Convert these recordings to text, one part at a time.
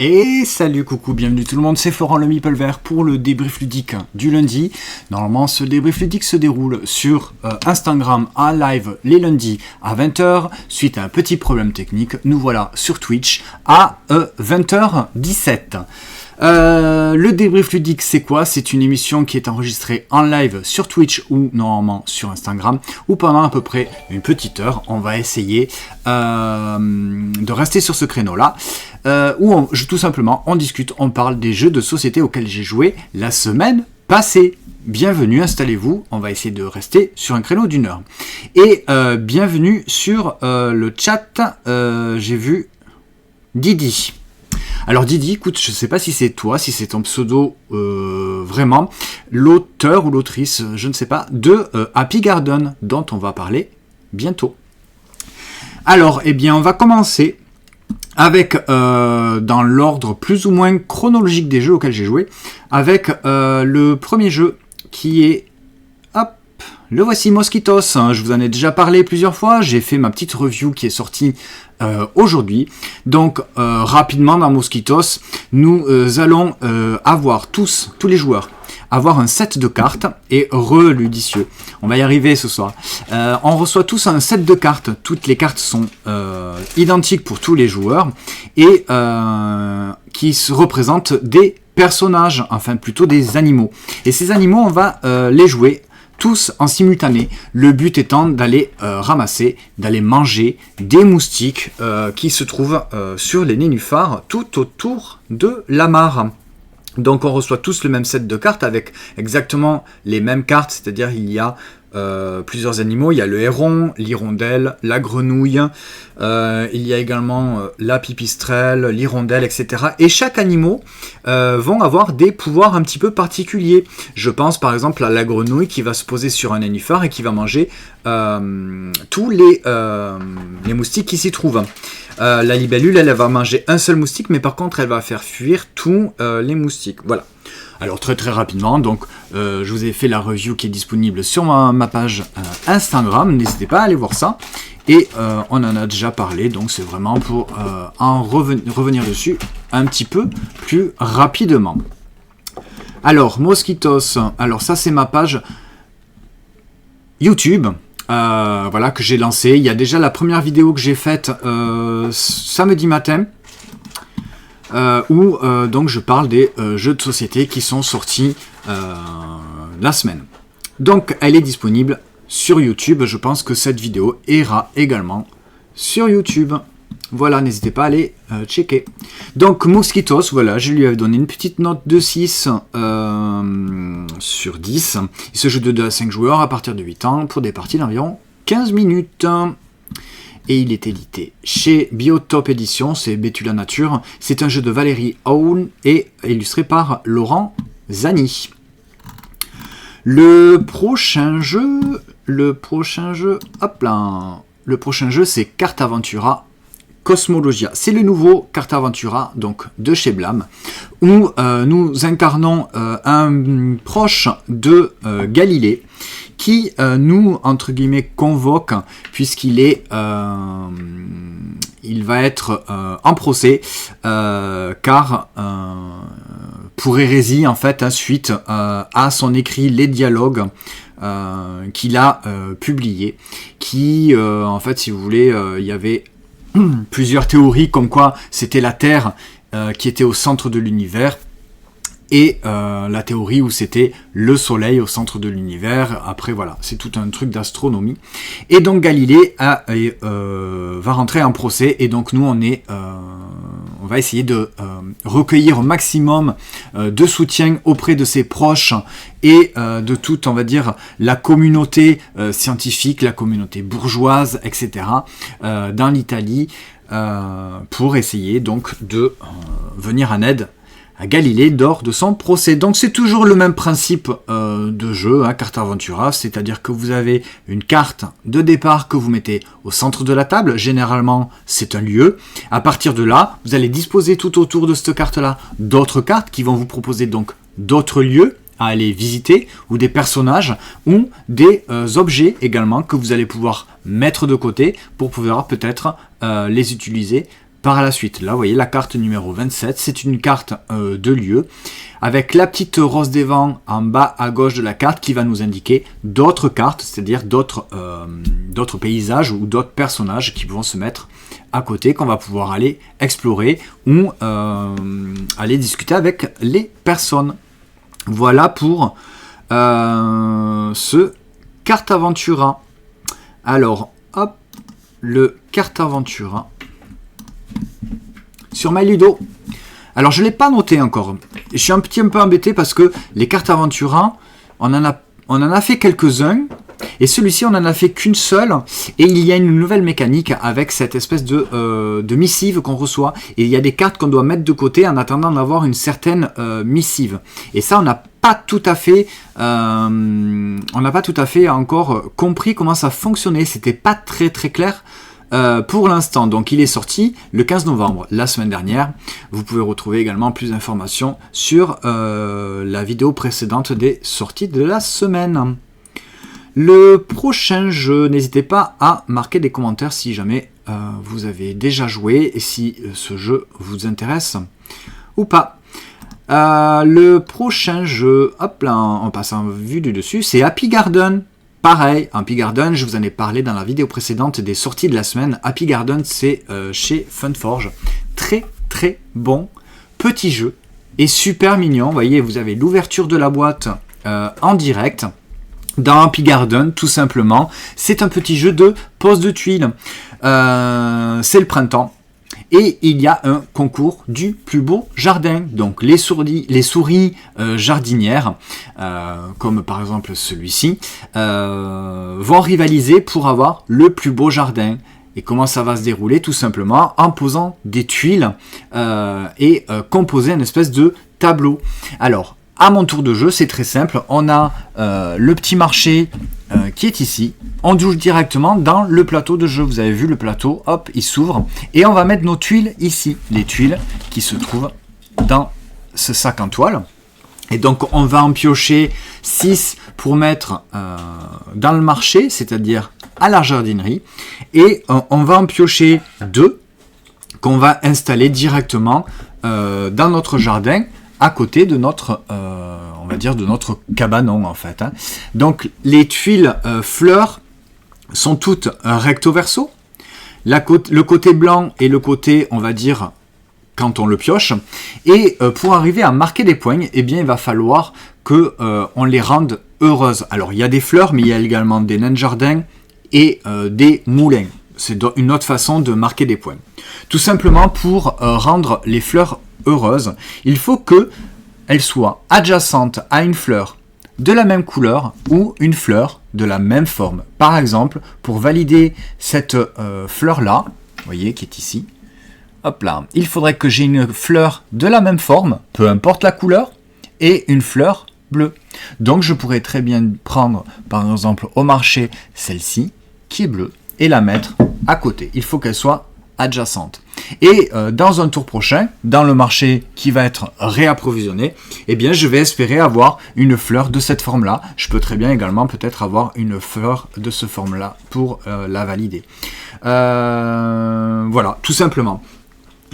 Et salut, coucou, bienvenue tout le monde, c'est Florent le Meeple Vert pour le débrief ludique du lundi. Normalement, ce débrief ludique se déroule sur Instagram en live les lundis à 20h. Suite à un petit problème technique, nous voilà sur Twitch à 20h17. Le débrief ludique, c'est quoi? C'est une émission qui est enregistrée en live sur Twitch ou normalement sur Instagram, où pendant à peu près une petite heure, on va essayer de rester sur ce créneau-là, où tout simplement on discute, on parle des jeux de société auxquels j'ai joué la semaine passée. Bienvenue, installez-vous, on va essayer de rester sur un créneau d'une heure. Et bienvenue sur le chat, j'ai vu Didi. Alors Didi, écoute, je ne sais pas si c'est toi, si c'est ton pseudo vraiment, l'auteur ou l'autrice, je ne sais pas, de Happy Garden, dont on va parler bientôt. Alors, eh bien, on va commencer avec, dans l'ordre plus ou moins chronologique des jeux auxquels j'ai joué, avec le premier jeu qui est... Le voici, Mosquitos. Je vous en ai déjà parlé plusieurs fois. J'ai fait ma petite review qui est sortie aujourd'hui. Donc, rapidement, dans Mosquitos, nous allons avoir tous les joueurs, avoir un set de cartes et reludicieux. On va y arriver ce soir. On reçoit tous un set de cartes. Toutes les cartes sont identiques pour tous les joueurs et qui se représentent des personnages, enfin plutôt des animaux. Et ces animaux, on va les jouer tous en simultané, le but étant d'aller ramasser, d'aller manger des moustiques qui se trouvent sur les nénuphars tout autour de la mare. Donc on reçoit tous le même set de cartes avec exactement les mêmes cartes, c'est-à-dire il y a plusieurs animaux, il y a le héron, l'hirondelle, la grenouille, il y a également la pipistrelle, l'hirondelle, etc. Et chaque animal vont avoir des pouvoirs un petit peu particuliers. Je pense par exemple à la grenouille qui va se poser sur un nénuphar et qui va manger tous les moustiques qui s'y trouvent. La libellule, elle va manger un seul moustique, mais par contre elle va faire fuir tous les moustiques. Voilà. Alors très rapidement, donc je vous ai fait la review qui est disponible sur ma page Instagram, n'hésitez pas à aller voir ça. Et on en a déjà parlé, donc c'est vraiment pour en revenir dessus un petit peu plus rapidement. Alors, Mosquitos, alors ça c'est ma page YouTube. Voilà, que j'ai lancée. Il y a déjà la première vidéo que j'ai faite samedi matin. Où donc je parle des jeux de société qui sont sortis la semaine. Donc elle est disponible sur YouTube. Je pense que cette vidéo ira également sur YouTube. Voilà, n'hésitez pas à aller checker. Donc Mosquitos, voilà, je lui avais donné une petite note de 6 sur 10. Il se joue de 2 à 5 joueurs à partir de 8 ans pour des parties d'environ 15 minutes. Et il est édité chez Biotop Édition, c'est Bétula Nature. C'est un jeu de Valérie Aoun et illustré par Laurent Zani. Le prochain jeu, hop là. Le prochain jeu, c'est Cartaventura Cosmologia. C'est le nouveau Cartaventura, donc de chez Blam, où nous incarnons un proche de Galilée, qui nous, entre guillemets, convoque, puisqu'il est, il va être en procès, car pour hérésie, en fait, suite à son écrit Les Dialogues, qu'il a publié, qui, en fait, si vous voulez, il y avait plusieurs théories comme quoi c'était la Terre qui était au centre de l'univers, et la théorie où c'était le Soleil au centre de l'univers. Après voilà, c'est tout un truc d'astronomie. Et donc Galilée va rentrer en procès, et donc nous on va essayer de recueillir au maximum de soutien auprès de ses proches et de toute, on va dire, la communauté scientifique, la communauté bourgeoise, etc. Dans l'Italie, pour essayer donc de venir en aide à Galilée lors de son procès. Donc c'est toujours le même principe de jeu, hein, Cartaventura, c'est-à-dire que vous avez une carte de départ que vous mettez au centre de la table. Généralement, c'est un lieu. À partir de là, vous allez disposer tout autour de cette carte-là d'autres cartes qui vont vous proposer donc d'autres lieux à aller visiter, ou des personnages, ou des objets également que vous allez pouvoir mettre de côté pour pouvoir peut-être les utiliser par la suite. Là, vous voyez la carte numéro 27, c'est une carte de lieu, avec la petite rose des vents en bas à gauche de la carte qui va nous indiquer d'autres cartes, c'est-à-dire d'autres paysages ou d'autres personnages qui vont se mettre à côté, qu'on va pouvoir aller explorer ou aller discuter avec les personnes. Voilà pour ce Carte Aventura. Alors, hop, le Carte Aventura sur MyLudo. Alors, je ne l'ai pas noté encore. Je suis un petit peu embêté parce que les cartes Aventura, on en a fait quelques-uns. Et celui-ci, on n'en a fait qu'une seule. Et il y a une nouvelle mécanique avec cette espèce de missive qu'on reçoit. Et il y a des cartes qu'on doit mettre de côté en attendant d'avoir une certaine missive. Et ça, on n'a pas tout à fait encore compris comment ça fonctionnait. C'était pas très très clair pour l'instant. Donc il est sorti le 15 novembre, la semaine dernière. Vous pouvez retrouver également plus d'informations sur la vidéo précédente des sorties de la semaine. Le prochain jeu, n'hésitez pas à marquer des commentaires si jamais vous avez déjà joué et si ce jeu vous intéresse ou pas. Le prochain jeu, hop là, on passe en vue du dessus, c'est Happy Garden. Pareil, Happy Garden, je vous en ai parlé dans la vidéo précédente des sorties de la semaine. Happy Garden, c'est chez Funforge. Très très bon petit jeu et super mignon. Vous voyez, vous avez l'ouverture de la boîte en direct. Dans Happy Garden, tout simplement, c'est un petit jeu de pose de tuiles. C'est le printemps. Et il y a un concours du plus beau jardin. Donc les souris jardinières, comme par exemple celui-ci, vont rivaliser pour avoir le plus beau jardin. Et comment ça va se dérouler? Tout simplement en posant des tuiles et composer une espèce de tableau. Alors, à mon tour de jeu, c'est très simple. On a le petit marché qui est ici. On joue directement dans le plateau de jeu. Vous avez vu le plateau, hop, il s'ouvre. Et on va mettre nos tuiles ici. Les tuiles qui se trouvent dans ce sac en toile. Et donc, on va en piocher 6 pour mettre dans le marché, c'est-à-dire à la jardinerie. Et on va en piocher 2 qu'on va installer directement dans notre jardin, à côté de notre, on va dire, de notre cabanon en fait. Hein. Donc les tuiles fleurs sont toutes recto verso. Le côté blanc et le côté, on va dire, quand on le pioche. Et pour arriver à marquer des points, eh bien il va falloir que on les rende heureuses. Alors il y a des fleurs, mais il y a également des nains de jardin et des moulins. C'est une autre façon de marquer des points. Tout simplement pour rendre les fleurs heureuses, il faut qu'elles soient adjacentes à une fleur de la même couleur ou une fleur de la même forme. Par exemple, pour valider cette fleur-là, vous voyez, qui est ici, hop là, il faudrait que j'ai une fleur de la même forme, peu importe la couleur, et une fleur bleue. Donc je pourrais très bien prendre, par exemple, au marché, celle-ci, qui est bleue, et la mettre à côté. Il faut qu'elle soit adjacente. Et dans un tour prochain, dans le marché qui va être réapprovisionné, eh bien je vais espérer avoir une fleur de cette forme-là. Je peux très bien également peut-être avoir une fleur de cette forme-là pour la valider. Voilà, tout simplement.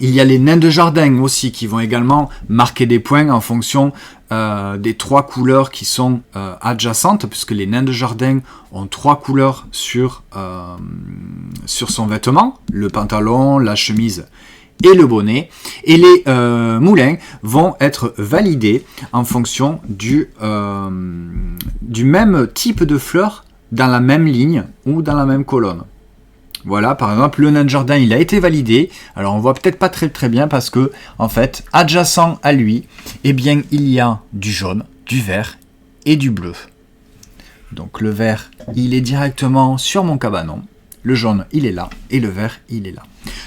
Il y a les nains de jardin aussi qui vont également marquer des points en fonction des 3 couleurs qui sont adjacentes, puisque les nains de jardin ont 3 couleurs sur son vêtement, le pantalon, la chemise et le bonnet. Et les moulins vont être validés en fonction du même type de fleurs dans la même ligne ou dans la même colonne. Voilà, par exemple, le nain de jardin, il a été validé. Alors, on voit peut-être pas très bien parce que, en fait, adjacent à lui, eh bien, il y a du jaune, du vert et du bleu. Donc, le vert, il est directement sur mon cabanon. Le jaune, il est là. Et le vert, il est là.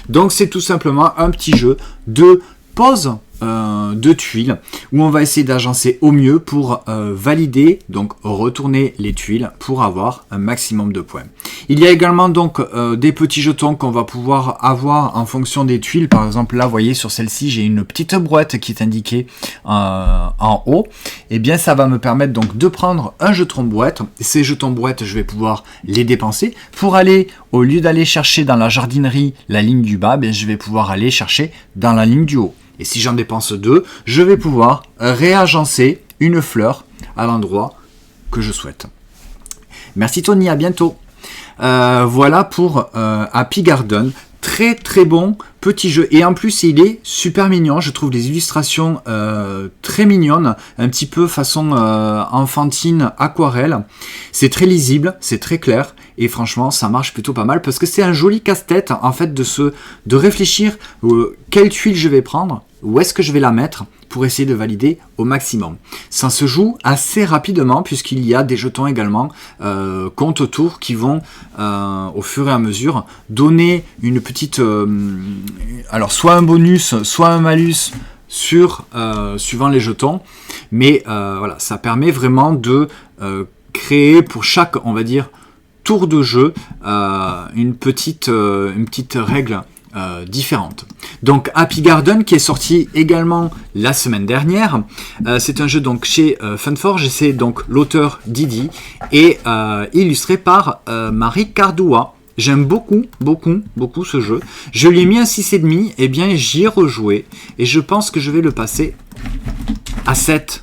Donc, c'est tout simplement un petit jeu de pose de tuiles où on va essayer d'agencer au mieux pour valider, donc retourner les tuiles pour avoir un maximum de points. Il y a également donc des petits jetons qu'on va pouvoir avoir en fonction des tuiles. Par exemple là, vous voyez sur celle-ci, j'ai une petite brouette qui est indiquée en haut. Et bien ça va me permettre donc de prendre un jeton brouette. Ces jetons brouettes, je vais pouvoir les dépenser pour aller, au lieu d'aller chercher dans la jardinerie la ligne du bas, bien, je vais pouvoir aller chercher dans la ligne du haut. Et si j'en dépense 2, je vais pouvoir réagencer une fleur à l'endroit que je souhaite. Merci Tony, à bientôt. Voilà pour Happy Garden. Très très bon petit jeu. Et en plus, il est super mignon. Je trouve les illustrations très mignonnes. Un petit peu façon enfantine, aquarelle. C'est très lisible, c'est très clair. Et franchement, ça marche plutôt pas mal parce que c'est un joli casse-tête en fait de réfléchir quelle tuile je vais prendre, où est-ce que je vais la mettre pour essayer de valider au maximum. Ça se joue assez rapidement puisqu'il y a des jetons également compte autour qui vont au fur et à mesure donner une petite alors soit un bonus, soit un malus sur suivant les jetons, mais voilà, ça permet vraiment de créer pour chaque, on va dire, tour de jeu une petite règle différente. Donc Happy Garden qui est sorti également la semaine dernière. C'est un jeu donc chez Funforge, c'est donc l'auteur Didi et illustré par Marie Cardoua. J'aime beaucoup ce jeu. Je lui ai mis un 6,5 et bien j'y ai rejoué et je pense que je vais le passer à 7.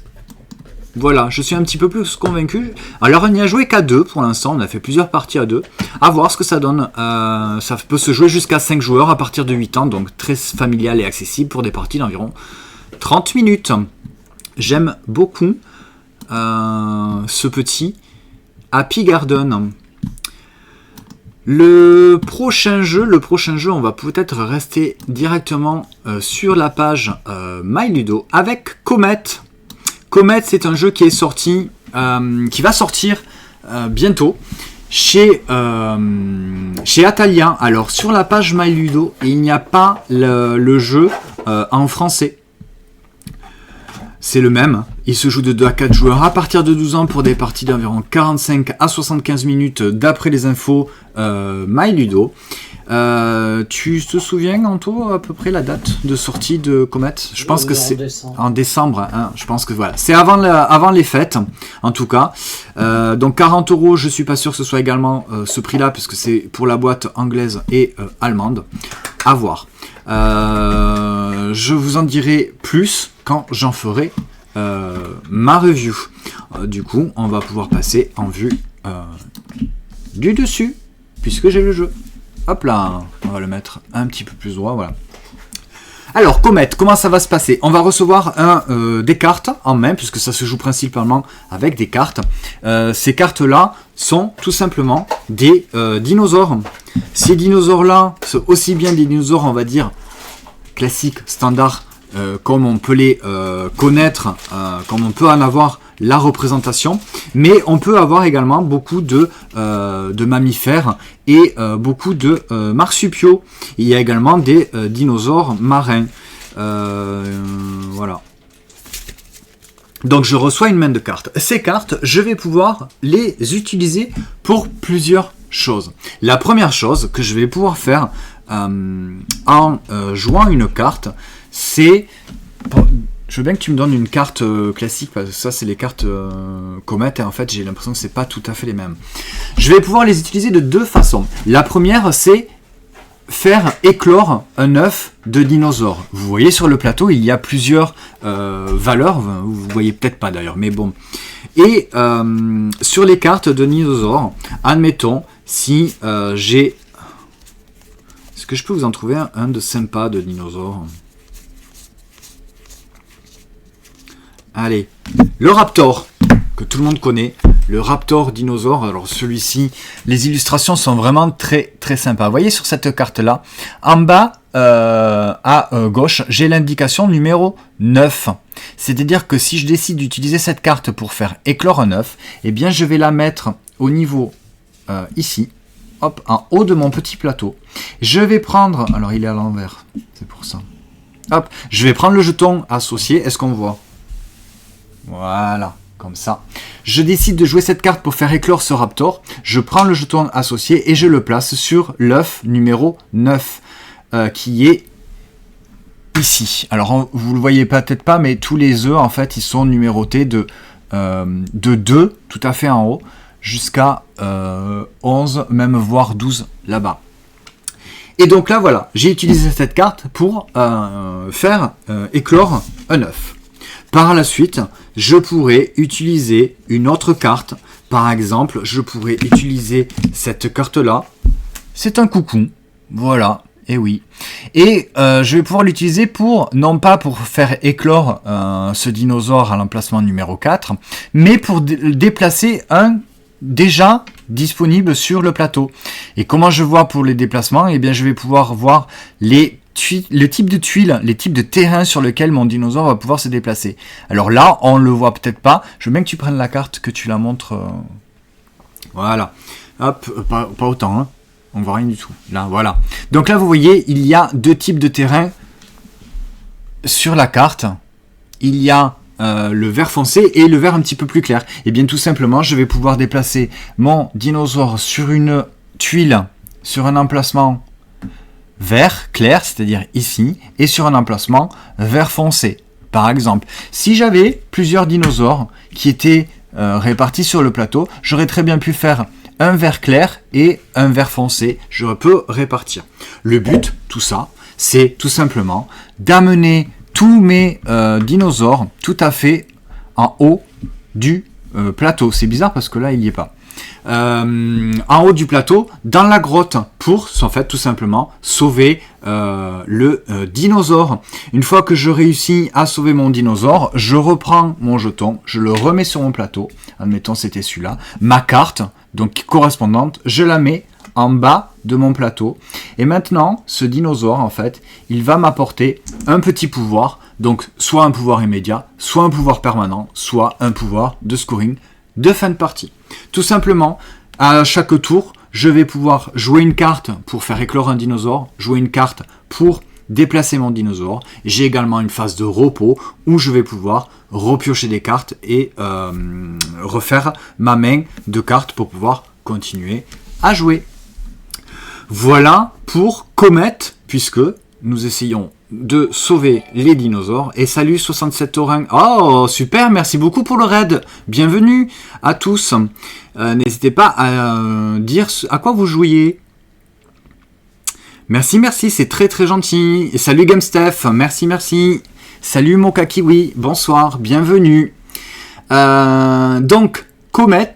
Voilà, je suis un petit peu plus convaincu. Alors, on n'y a joué qu'à 2 pour l'instant. On a fait plusieurs parties à 2. À voir ce que ça donne. Ça peut se jouer jusqu'à 5 joueurs à partir de 8 ans. Donc, très familial et accessible pour des parties d'environ 30 minutes. J'aime beaucoup ce petit Happy Garden. Le prochain jeu, on va peut-être rester directement sur la page MyLudo avec Comet. Comet, c'est un jeu qui est sorti, qui va sortir bientôt chez Atalia. Alors sur la page MyLudo, il n'y a pas le jeu en français. C'est le même. Il se joue de 2 à 4 joueurs à partir de 12 ans pour des parties d'environ 45 à 75 minutes d'après les infos MyLudo. Tu te souviens, Anto, à peu près la date de sortie de Comet? Je pense que c'est en décembre. Hein, je pense que voilà, c'est avant les fêtes, en tout cas. Donc 40 €, je suis pas sûr que ce soit également ce prix-là, puisque c'est pour la boîte anglaise et allemande. À voir. Je vous en dirai plus quand j'en ferai ma review. Du coup, on va pouvoir passer en vue du dessus, puisque j'ai le jeu. Hop là, on va le mettre un petit peu plus droit, voilà. Alors, Comet, comment ça va se passer? On va recevoir des cartes en main, puisque ça se joue principalement avec des cartes. Ces cartes-là sont tout simplement des dinosaures. Ces dinosaures-là sont aussi bien des dinosaures, on va dire, classiques, standards, comme on peut les connaître, comme on peut en avoir la représentation, mais on peut avoir également beaucoup de mammifères et beaucoup de marsupiaux. Il y a également des dinosaures marins. Voilà. Donc je reçois une main de cartes. Ces cartes, je vais pouvoir les utiliser pour plusieurs choses. La première chose que je vais pouvoir faire en jouant une carte, c'est... Je veux bien que tu me donnes une carte classique, parce que ça c'est les cartes Comet, et en fait j'ai l'impression que c'est pas tout à fait les mêmes. Je vais pouvoir les utiliser de 2 façons. La première, c'est faire éclore un œuf de dinosaure. Vous voyez sur le plateau, il y a plusieurs valeurs, vous voyez peut-être pas d'ailleurs, mais bon. Et sur les cartes de dinosaures, admettons, si j'ai... Est-ce que je peux vous en trouver un de sympa de dinosaures? Allez, le Raptor, que tout le monde connaît, le Raptor dinosaure. Alors celui-ci, les illustrations sont vraiment très très sympas. Vous voyez sur cette carte-là, en bas à gauche, j'ai l'indication numéro 9. C'est-à-dire que si je décide d'utiliser cette carte pour faire éclore un œuf, eh bien je vais la mettre au niveau ici, hop, en haut de mon petit plateau. Je vais prendre, alors il est à l'envers, c'est pour ça. Hop, je vais prendre le jeton associé. Est-ce qu'on voit? Voilà, comme ça. Je décide de jouer cette carte pour faire éclore ce Raptor. Je prends le jeton associé et je le place sur l'œuf numéro 9, qui est ici. Alors, vous le voyez peut-être pas, mais tous les œufs, en fait, ils sont numérotés de 2, tout à fait en haut, jusqu'à 11, même voire 12 là-bas. Et donc là, voilà, j'ai utilisé cette carte pour faire éclore un œuf. Par la suite, je pourrais utiliser une autre carte. Par exemple, je pourrais utiliser cette carte-là. C'est un coucou. Voilà, et oui. Et je vais pouvoir l'utiliser pour, non pas pour faire éclore ce dinosaure à l'emplacement numéro 4, mais pour déplacer un déjà disponible sur le plateau. Et comment je vois pour les déplacements? Eh bien, je vais pouvoir voir le type de tuiles, les types de terrain sur lequel mon dinosaure va pouvoir se déplacer. Alors là, on le voit peut-être pas. Je veux bien que tu prennes la carte, que tu la montres. Voilà. Hop, pas autant, hein. On voit rien du tout. Là, voilà. Donc là, vous voyez, il y a 2 types de terrain sur la carte. Il y a le vert foncé et le vert un petit peu plus clair. Et bien tout simplement, je vais pouvoir déplacer mon dinosaure sur une tuile, sur un emplacement vert clair, c'est-à-dire ici, et sur un emplacement vert foncé. Par exemple, si j'avais plusieurs dinosaures qui étaient répartis sur le plateau, j'aurais très bien pu faire un vert clair et un vert foncé. Je peux répartir. Le but, tout ça, c'est tout simplement d'amener tous mes dinosaures tout à fait en haut du plateau. C'est bizarre parce que là, il n'y est pas. En haut du plateau, dans la grotte, pour en fait tout simplement sauver le dinosaure. Une fois que je réussis à sauver mon dinosaure, je reprends mon jeton, je le remets sur mon plateau. Admettons c'était celui-là. Ma carte, donc correspondante, je la mets en bas de mon plateau. Et maintenant, ce dinosaure, en fait, il va m'apporter un petit pouvoir. Donc, soit un pouvoir immédiat, soit un pouvoir permanent, soit un pouvoir de scoring de fin de partie. Tout simplement, à chaque tour, je vais pouvoir jouer une carte pour faire éclore un dinosaure, jouer une carte pour déplacer mon dinosaure. J'ai également une phase de repos où je vais pouvoir repiocher des cartes et refaire ma main de cartes pour pouvoir continuer à jouer. Voilà pour Comet, puisque nous essayons de sauver les dinosaures. Et salut 67 Orin. Oh, super, merci beaucoup pour le raid. Bienvenue à tous. N'hésitez pas à dire à quoi vous jouiez. Merci, c'est très très gentil. Et salut GameSteph, merci. Salut Mokakiwi, bonsoir, bienvenue. Donc, Comet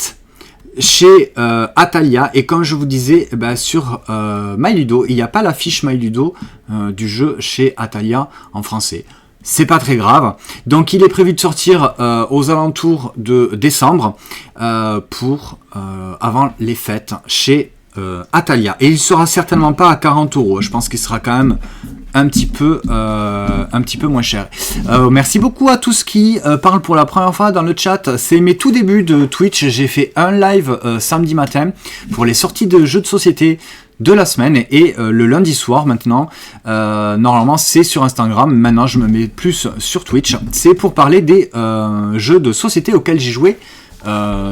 chez Atalia, et comme je vous disais, sur MyLudo, il n'y a pas la fiche MyLudo du jeu chez Atalia en français. C'est pas très grave. Donc il est prévu de sortir aux alentours de décembre pour avant les fêtes chez Atalia. Et il sera certainement pas à 40 €. Je pense qu'il sera quand même un petit peu moins cher. Merci beaucoup à tous qui parlent pour la première fois dans le chat. C'est mes tout débuts de Twitch. J'ai fait un live samedi matin pour les sorties de jeux de société de la semaine, et le lundi soir maintenant, normalement c'est sur Instagram. Maintenant je me mets plus sur Twitch. C'est pour parler des jeux de société auxquels j'ai joué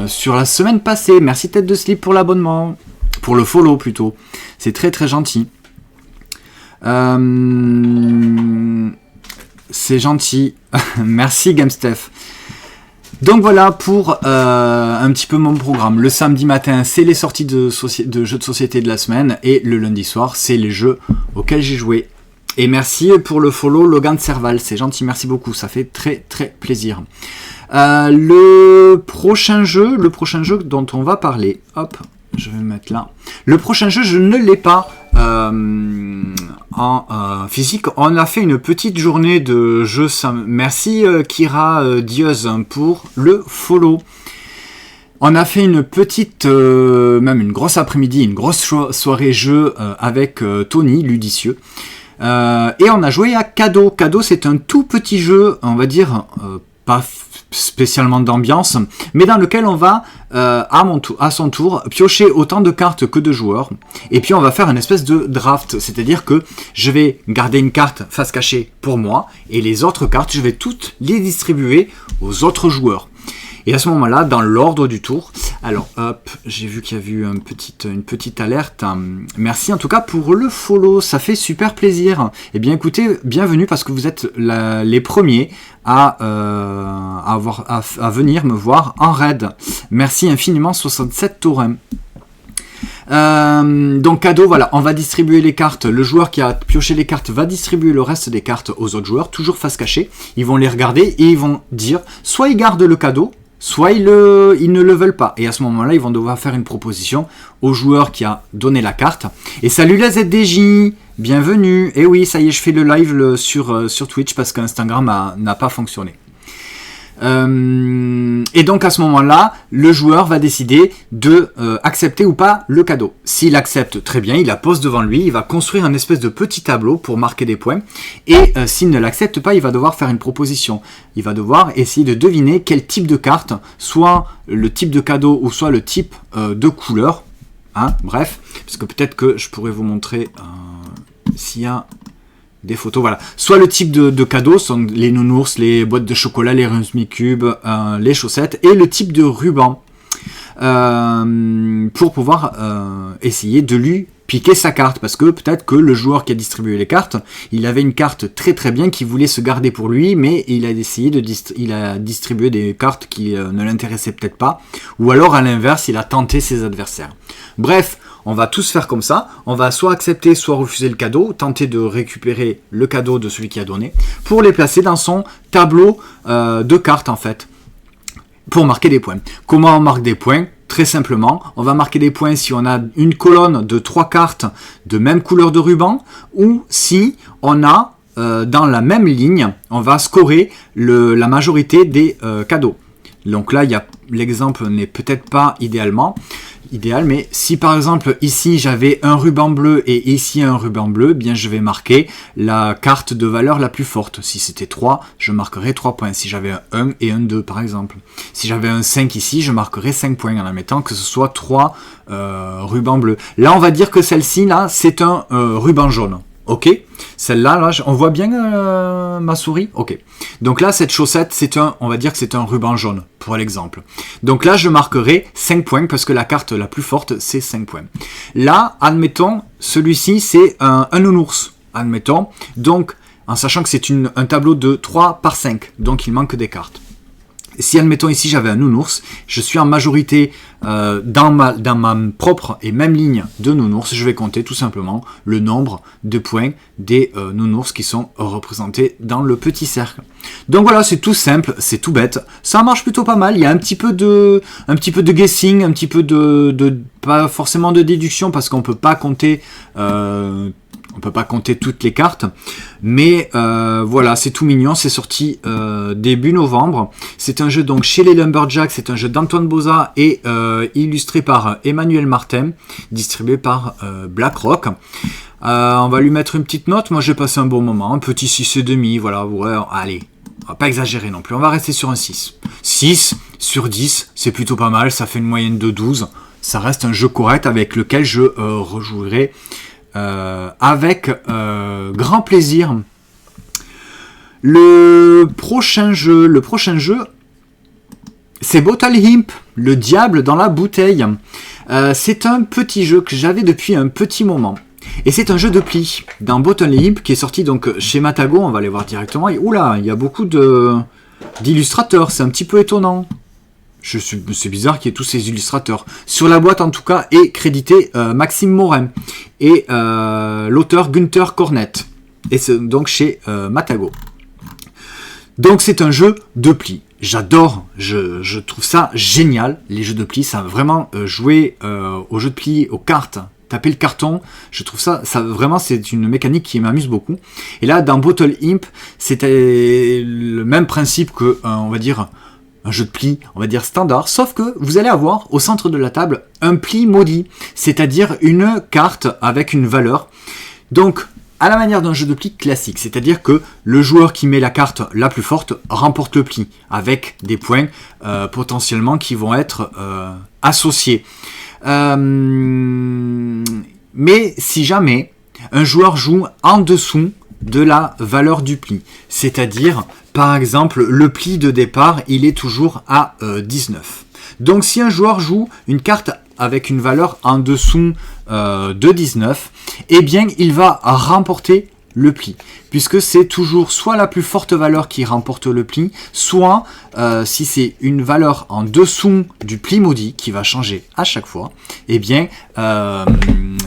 sur la semaine passée. Merci Tête de Slip pour l'abonnement, pour le follow plutôt. C'est très très gentil. C'est gentil. Merci GameSteph. Donc voilà pour un petit peu mon programme. Le samedi matin, c'est les sorties de jeux de société de la semaine, et le lundi soir, c'est les jeux auxquels j'ai joué. Et merci pour le follow Logan Serval, c'est gentil, merci beaucoup, ça fait très très plaisir. Le prochain jeu dont on va parler, hop, je vais me mettre là. Le prochain jeu, je ne l'ai pas en physique. On a fait une petite journée de jeux. Merci Kira Dieuse pour le follow. On a fait une petite, même une grosse après-midi, une grosse soirée jeu avec Tony, Ludicieux. Et on a joué à Cadeau. Cadeau, c'est un tout petit jeu, on va dire, pas spécialement d'ambiance, mais dans lequel on va à son tour piocher autant de cartes que de joueurs, et puis on va faire une espèce de draft, c'est-à-dire que je vais garder une carte face cachée pour moi, et les autres cartes, je vais toutes les distribuer aux autres joueurs. Et à ce moment-là, dans l'ordre du tour, alors hop, j'ai vu qu'il y a eu une petite alerte. Merci en tout cas pour le follow, ça fait super plaisir. Eh bien écoutez, bienvenue parce que vous êtes les premiers à venir me voir en raid. Merci infiniment 67 Taurin. Donc cadeau, voilà, on va distribuer les cartes. Le joueur qui a pioché les cartes va distribuer le reste des cartes aux autres joueurs, toujours face cachée. Ils vont les regarder et ils vont dire, soit ils gardent le cadeau, soit ils ne le veulent pas. Et à ce moment-là, ils vont devoir faire une proposition au joueur qui a donné la carte. Et salut la ZDJ, bienvenue. Et oui, ça y est, je fais le live sur Twitch parce qu'Instagram n'a pas fonctionné. Et donc à ce moment-là, le joueur va décider de accepter ou pas le cadeau. S'il accepte, très bien, il la pose devant lui, il va construire un espèce de petit tableau pour marquer des points. Et s'il ne l'accepte pas, il va devoir faire une proposition. Il va devoir essayer de deviner quel type de carte, soit le type de cadeau ou soit le type de couleur. Hein, bref, parce que peut-être que je pourrais vous montrer s'il y a des photos, voilà. Soit le type de cadeaux sont les nounours, les boîtes de chocolat, les Rummikub, les chaussettes, et le type de ruban pour pouvoir essayer de lui piquer sa carte, parce que peut-être que le joueur qui a distribué les cartes, il avait une carte très très bien qu'il voulait se garder pour lui, mais il a essayé il a distribué des cartes qui ne l'intéressaient peut-être pas, ou alors à l'inverse, il a tenté ses adversaires. Bref, on va tous faire comme ça, on va soit accepter, soit refuser le cadeau, tenter de récupérer le cadeau de celui qui a donné, pour les placer dans son tableau de cartes en fait, pour marquer des points. Comment on marque des points ? Très simplement, on va marquer des points si on a une colonne de 3 cartes de même couleur de ruban, ou si on a, dans la même ligne, on va scorer la majorité des cadeaux. Donc là, l'exemple n'est peut-être pas idéal, mais si par exemple ici j'avais un ruban bleu et ici un ruban bleu, bien je vais marquer la carte de valeur la plus forte. Si c'était 3, je marquerai 3 points. Si j'avais un 1 et un 2 par exemple. Si j'avais un 5 ici, je marquerai 5 points en admettant que ce soit 3 rubans bleus. Là on va dire que celle-ci là c'est un ruban jaune. Ok, celle-là, là, on voit bien ma souris. Ok, donc là, cette chaussette, on va dire que c'est un ruban jaune, pour l'exemple. Donc là, je marquerai 5 points, parce que la carte la plus forte, c'est 5 points. Là, admettons, celui-ci, c'est un nounours, admettons. Donc, en sachant que c'est un tableau de 3 par 5, donc il manque des cartes. Si, admettons, ici, j'avais un nounours, je suis en majorité dans ma propre et même ligne de nounours, je vais compter tout simplement le nombre de points des nounours qui sont représentés dans le petit cercle. Donc voilà, c'est tout simple, c'est tout bête. Ça marche plutôt pas mal, il y a un petit peu de guessing, un petit peu pas forcément de déduction, parce qu'on peut pas compter... on peut pas compter toutes les cartes, mais voilà, c'est tout mignon, c'est sorti début novembre. C'est un jeu donc chez les Lumberjacks, c'est un jeu d'Antoine Boza et illustré par Emmanuel Martin, distribué par BlackRock. On va lui mettre une petite note, moi j'ai passé un bon moment, un petit 6,5, voilà, ouais, allez, on va pas exagérer non plus, on va rester sur un 6. 6 sur 10, c'est plutôt pas mal, ça fait une moyenne de 12, ça reste un jeu correct avec lequel je rejouerai avec grand plaisir. Le prochain jeu, c'est Bottle Imp, le diable dans la bouteille. C'est un petit jeu que j'avais depuis un petit moment. Et c'est un jeu de pli dans Bottle Imp qui est sorti donc chez Matago, on va aller voir directement. Et oula, il y a beaucoup d'illustrateurs, c'est un petit peu étonnant. C'est bizarre qu'il y ait tous ces illustrateurs. Sur la boîte, en tout cas, est crédité Maxime Morin et l'auteur Günther Cornett. Et c'est donc chez Matago. Donc c'est un jeu de pli. J'adore, je trouve ça génial, les jeux de pli. Ça vraiment jouer aux jeux de pli, aux cartes, taper le carton. Je trouve ça vraiment, c'est une mécanique qui m'amuse beaucoup. Et là, dans Bottle Imp, c'était le même principe que, on va dire... un jeu de pli, on va dire standard, sauf que vous allez avoir au centre de la table un pli maudit, c'est-à-dire une carte avec une valeur. Donc, à la manière d'un jeu de pli classique, c'est-à-dire que le joueur qui met la carte la plus forte remporte le pli, avec des points potentiellement qui vont être associés. Mais si jamais un joueur joue en dessous de la valeur du pli, c'est-à-dire, par exemple, le pli de départ, il est toujours à 19. Donc si un joueur joue une carte avec une valeur en dessous de 19, eh bien il va remporter le pli, puisque c'est toujours soit la plus forte valeur qui remporte le pli, soit si c'est une valeur en dessous du pli maudit qui va changer à chaque fois, eh bien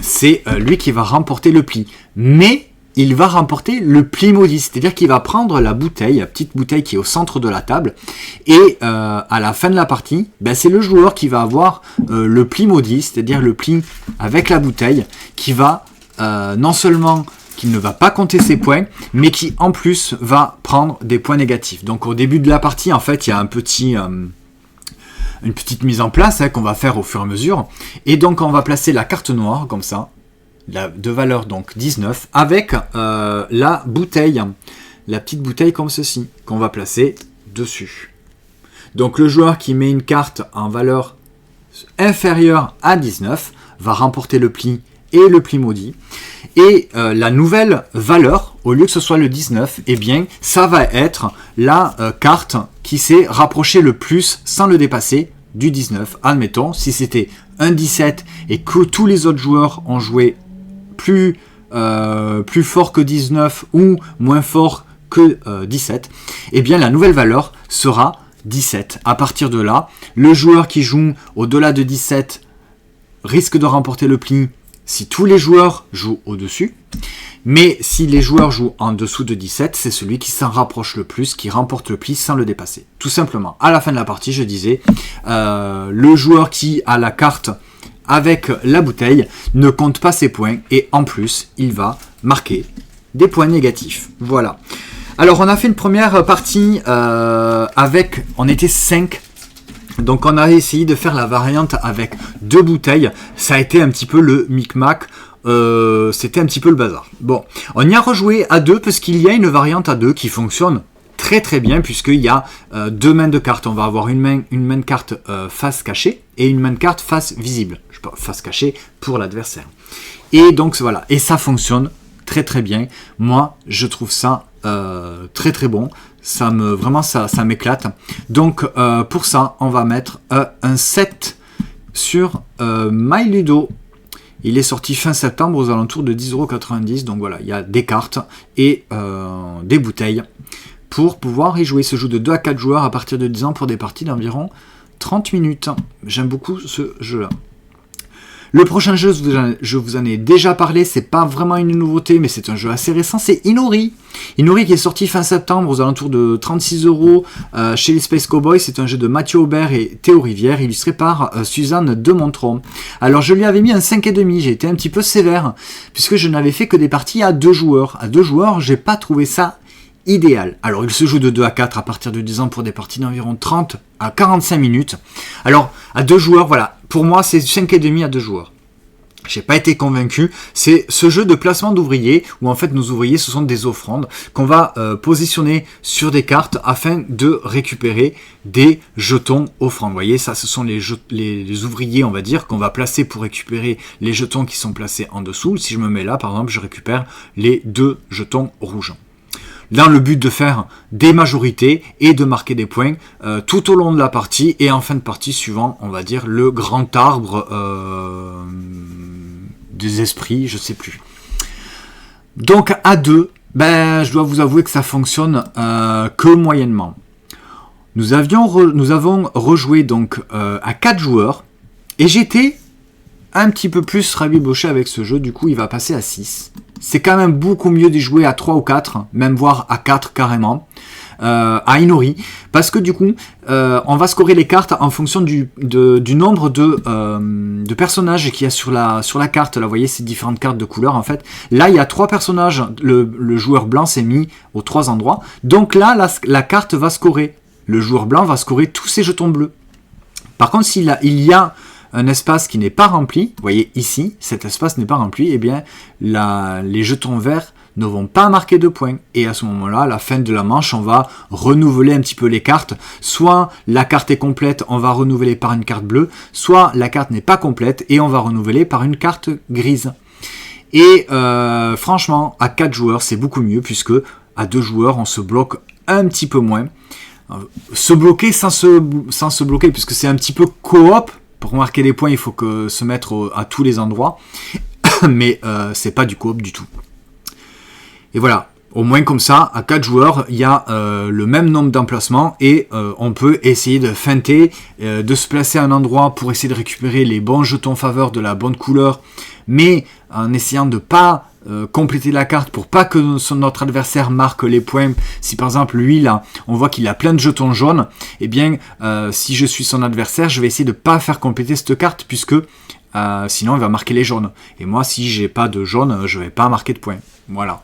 c'est lui qui va remporter le pli. Mais il va remporter le pli maudit, c'est-à-dire qu'il va prendre la bouteille, la petite bouteille qui est au centre de la table, et à la fin de la partie, c'est le joueur qui va avoir le pli maudit, c'est-à-dire le pli avec la bouteille, qui va non seulement qu'il ne va pas compter ses points, mais qui en plus va prendre des points négatifs. Donc au début de la partie, en fait, il y a une petite mise en place qu'on va faire au fur et à mesure, et donc on va placer la carte noire comme ça, de valeur donc 19, avec la bouteille, la petite bouteille comme ceci, qu'on va placer dessus. Donc le joueur qui met une carte en valeur inférieure à 19 va remporter le pli et le pli maudit. Et la nouvelle valeur, au lieu que ce soit le 19, eh bien ça va être la carte qui s'est rapprochée le plus sans le dépasser du 19. Admettons, si c'était un 17 et que tous les autres joueurs ont joué plus fort que 19 ou moins fort que 17, eh bien la nouvelle valeur sera 17. À partir de là, le joueur qui joue au-delà de 17 risque de remporter le pli si tous les joueurs jouent au-dessus, mais si les joueurs jouent en dessous de 17, c'est celui qui s'en rapproche le plus, qui remporte le pli sans le dépasser. Tout simplement, à la fin de la partie, je disais, le joueur qui a la carte avec la bouteille ne compte pas ses points et en plus il va marquer des points négatifs. Voilà. Alors on a fait une première partie avec, on était 5, donc on a essayé de faire la variante avec 2 bouteilles. Ça a été un petit peu le micmac, c'était un petit peu le bazar. Bon, on y a rejoué à 2 parce qu'il y a une variante à 2 qui fonctionne très très bien, puisqu'il y a 2 mains de cartes. On va avoir une main de carte face cachée et une main de carte face visible, face cachée pour l'adversaire. Et donc voilà, et ça fonctionne très très bien. Moi je trouve ça très très bon, vraiment ça m'éclate. Donc pour ça on va mettre un 7 sur MyLudo. Il est sorti fin septembre aux alentours de 10,90 €. Donc voilà, il y a des cartes et des bouteilles pour pouvoir y jouer. Ce joue de 2 à 4 joueurs à partir de 10 ans pour des parties d'environ 30 minutes. J'aime beaucoup ce jeu-là. Le prochain jeu, je vous en ai déjà parlé, c'est pas vraiment une nouveauté, mais c'est un jeu assez récent, c'est Inori. Inori qui est sorti fin septembre aux alentours de 36 € chez les Space Cowboys. C'est un jeu de Mathieu Aubert et Théo Rivière, illustré par Suzanne de Montron. Alors je lui avais mis un 5,5, j'ai été un petit peu sévère, puisque je n'avais fait que des parties à 2 joueurs. À 2 joueurs, j'ai pas trouvé ça idéal. Alors il se joue de 2 à 4 à partir de 10 ans pour des parties d'environ 30 à 45 minutes. Alors à 2 joueurs, voilà, pour moi c'est 5,5 à 2 joueurs. J'ai pas été convaincu. C'est ce jeu de placement d'ouvriers où en fait nos ouvriers ce sont des offrandes qu'on va positionner sur des cartes afin de récupérer des jetons offrandes. Vous voyez, ça ce sont les ouvriers, on va dire, qu'on va placer pour récupérer les jetons qui sont placés en dessous. Si je me mets là, par exemple, je récupère les 2 jetons rouges, dans le but de faire des majorités et de marquer des points tout au long de la partie, et en fin de partie suivant, on va dire, le grand arbre des esprits, je sais plus. Donc à 2, je dois vous avouer que ça fonctionne que moyennement. Nous avons rejoué donc à 4 joueurs, et j'étais un petit peu plus rabiboché avec ce jeu, du coup il va passer à 6. C'est quand même beaucoup mieux d'y jouer à 3 ou 4, même voire à 4 carrément, à Inori, parce que du coup, on va scorer les cartes en fonction du nombre de personnages qu'il y a sur la carte. Là, vous voyez ces différentes cartes de couleurs, en fait. Là, il y a 3 personnages, le joueur blanc s'est mis aux 3 endroits, donc là, la carte va scorer. Le joueur blanc va scorer tous ses jetons bleus. Par contre, il y a un espace qui n'est pas rempli, vous voyez ici, cet espace n'est pas rempli, eh bien les jetons verts ne vont pas marquer de points. Et à ce moment-là, à la fin de la manche, on va renouveler un petit peu les cartes. Soit la carte est complète, on va renouveler par une carte bleue, soit la carte n'est pas complète et on va renouveler par une carte grise. Et franchement, à 4 joueurs, c'est beaucoup mieux puisque à 2 joueurs, on se bloque un petit peu moins. Se bloquer sans se bloquer, puisque c'est un petit peu coop. Pour marquer les points, il faut se mettre à tous les endroits. Mais c'est pas du coop du tout. Et voilà, au moins comme ça, à 4 joueurs, il y a le même nombre d'emplacements et on peut essayer de feinter, de se placer à un endroit pour essayer de récupérer les bons jetons faveur de la bonne couleur, mais en essayant de pas compléter la carte pour pas que notre adversaire marque les points. Si par exemple lui là, on voit qu'il a plein de jetons jaunes, eh bien si je suis son adversaire, je vais essayer de pas faire compléter cette carte puisque sinon il va marquer les jaunes. Et moi si j'ai pas de jaune, je vais pas marquer de points. Voilà.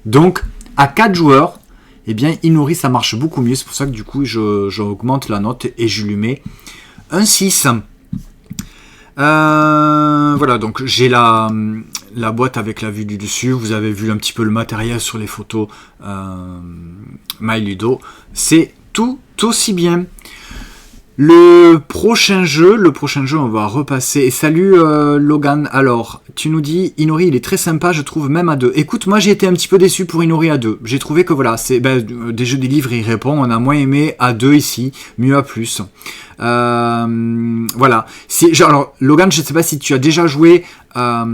Donc, à 4 joueurs, eh bien, Inori, ça marche beaucoup mieux. C'est pour ça que du coup, j'augmente la note et je lui mets un 6. Voilà, donc j'ai la boîte avec la vue du dessus. Vous avez vu un petit peu le matériel sur les photos My Ludo. C'est tout aussi bien. Le prochain jeu, on va repasser. Et salut Logan. Alors, tu nous dis, Inori, il est très sympa, je trouve, même à 2. Écoute, moi j'ai été un petit peu déçu pour Inori à 2. J'ai trouvé que voilà, c'est des jeux des livres, il répond. On a moins aimé à 2 ici, mieux à plus. Voilà. Alors, Logan, je ne sais pas si tu as déjà joué à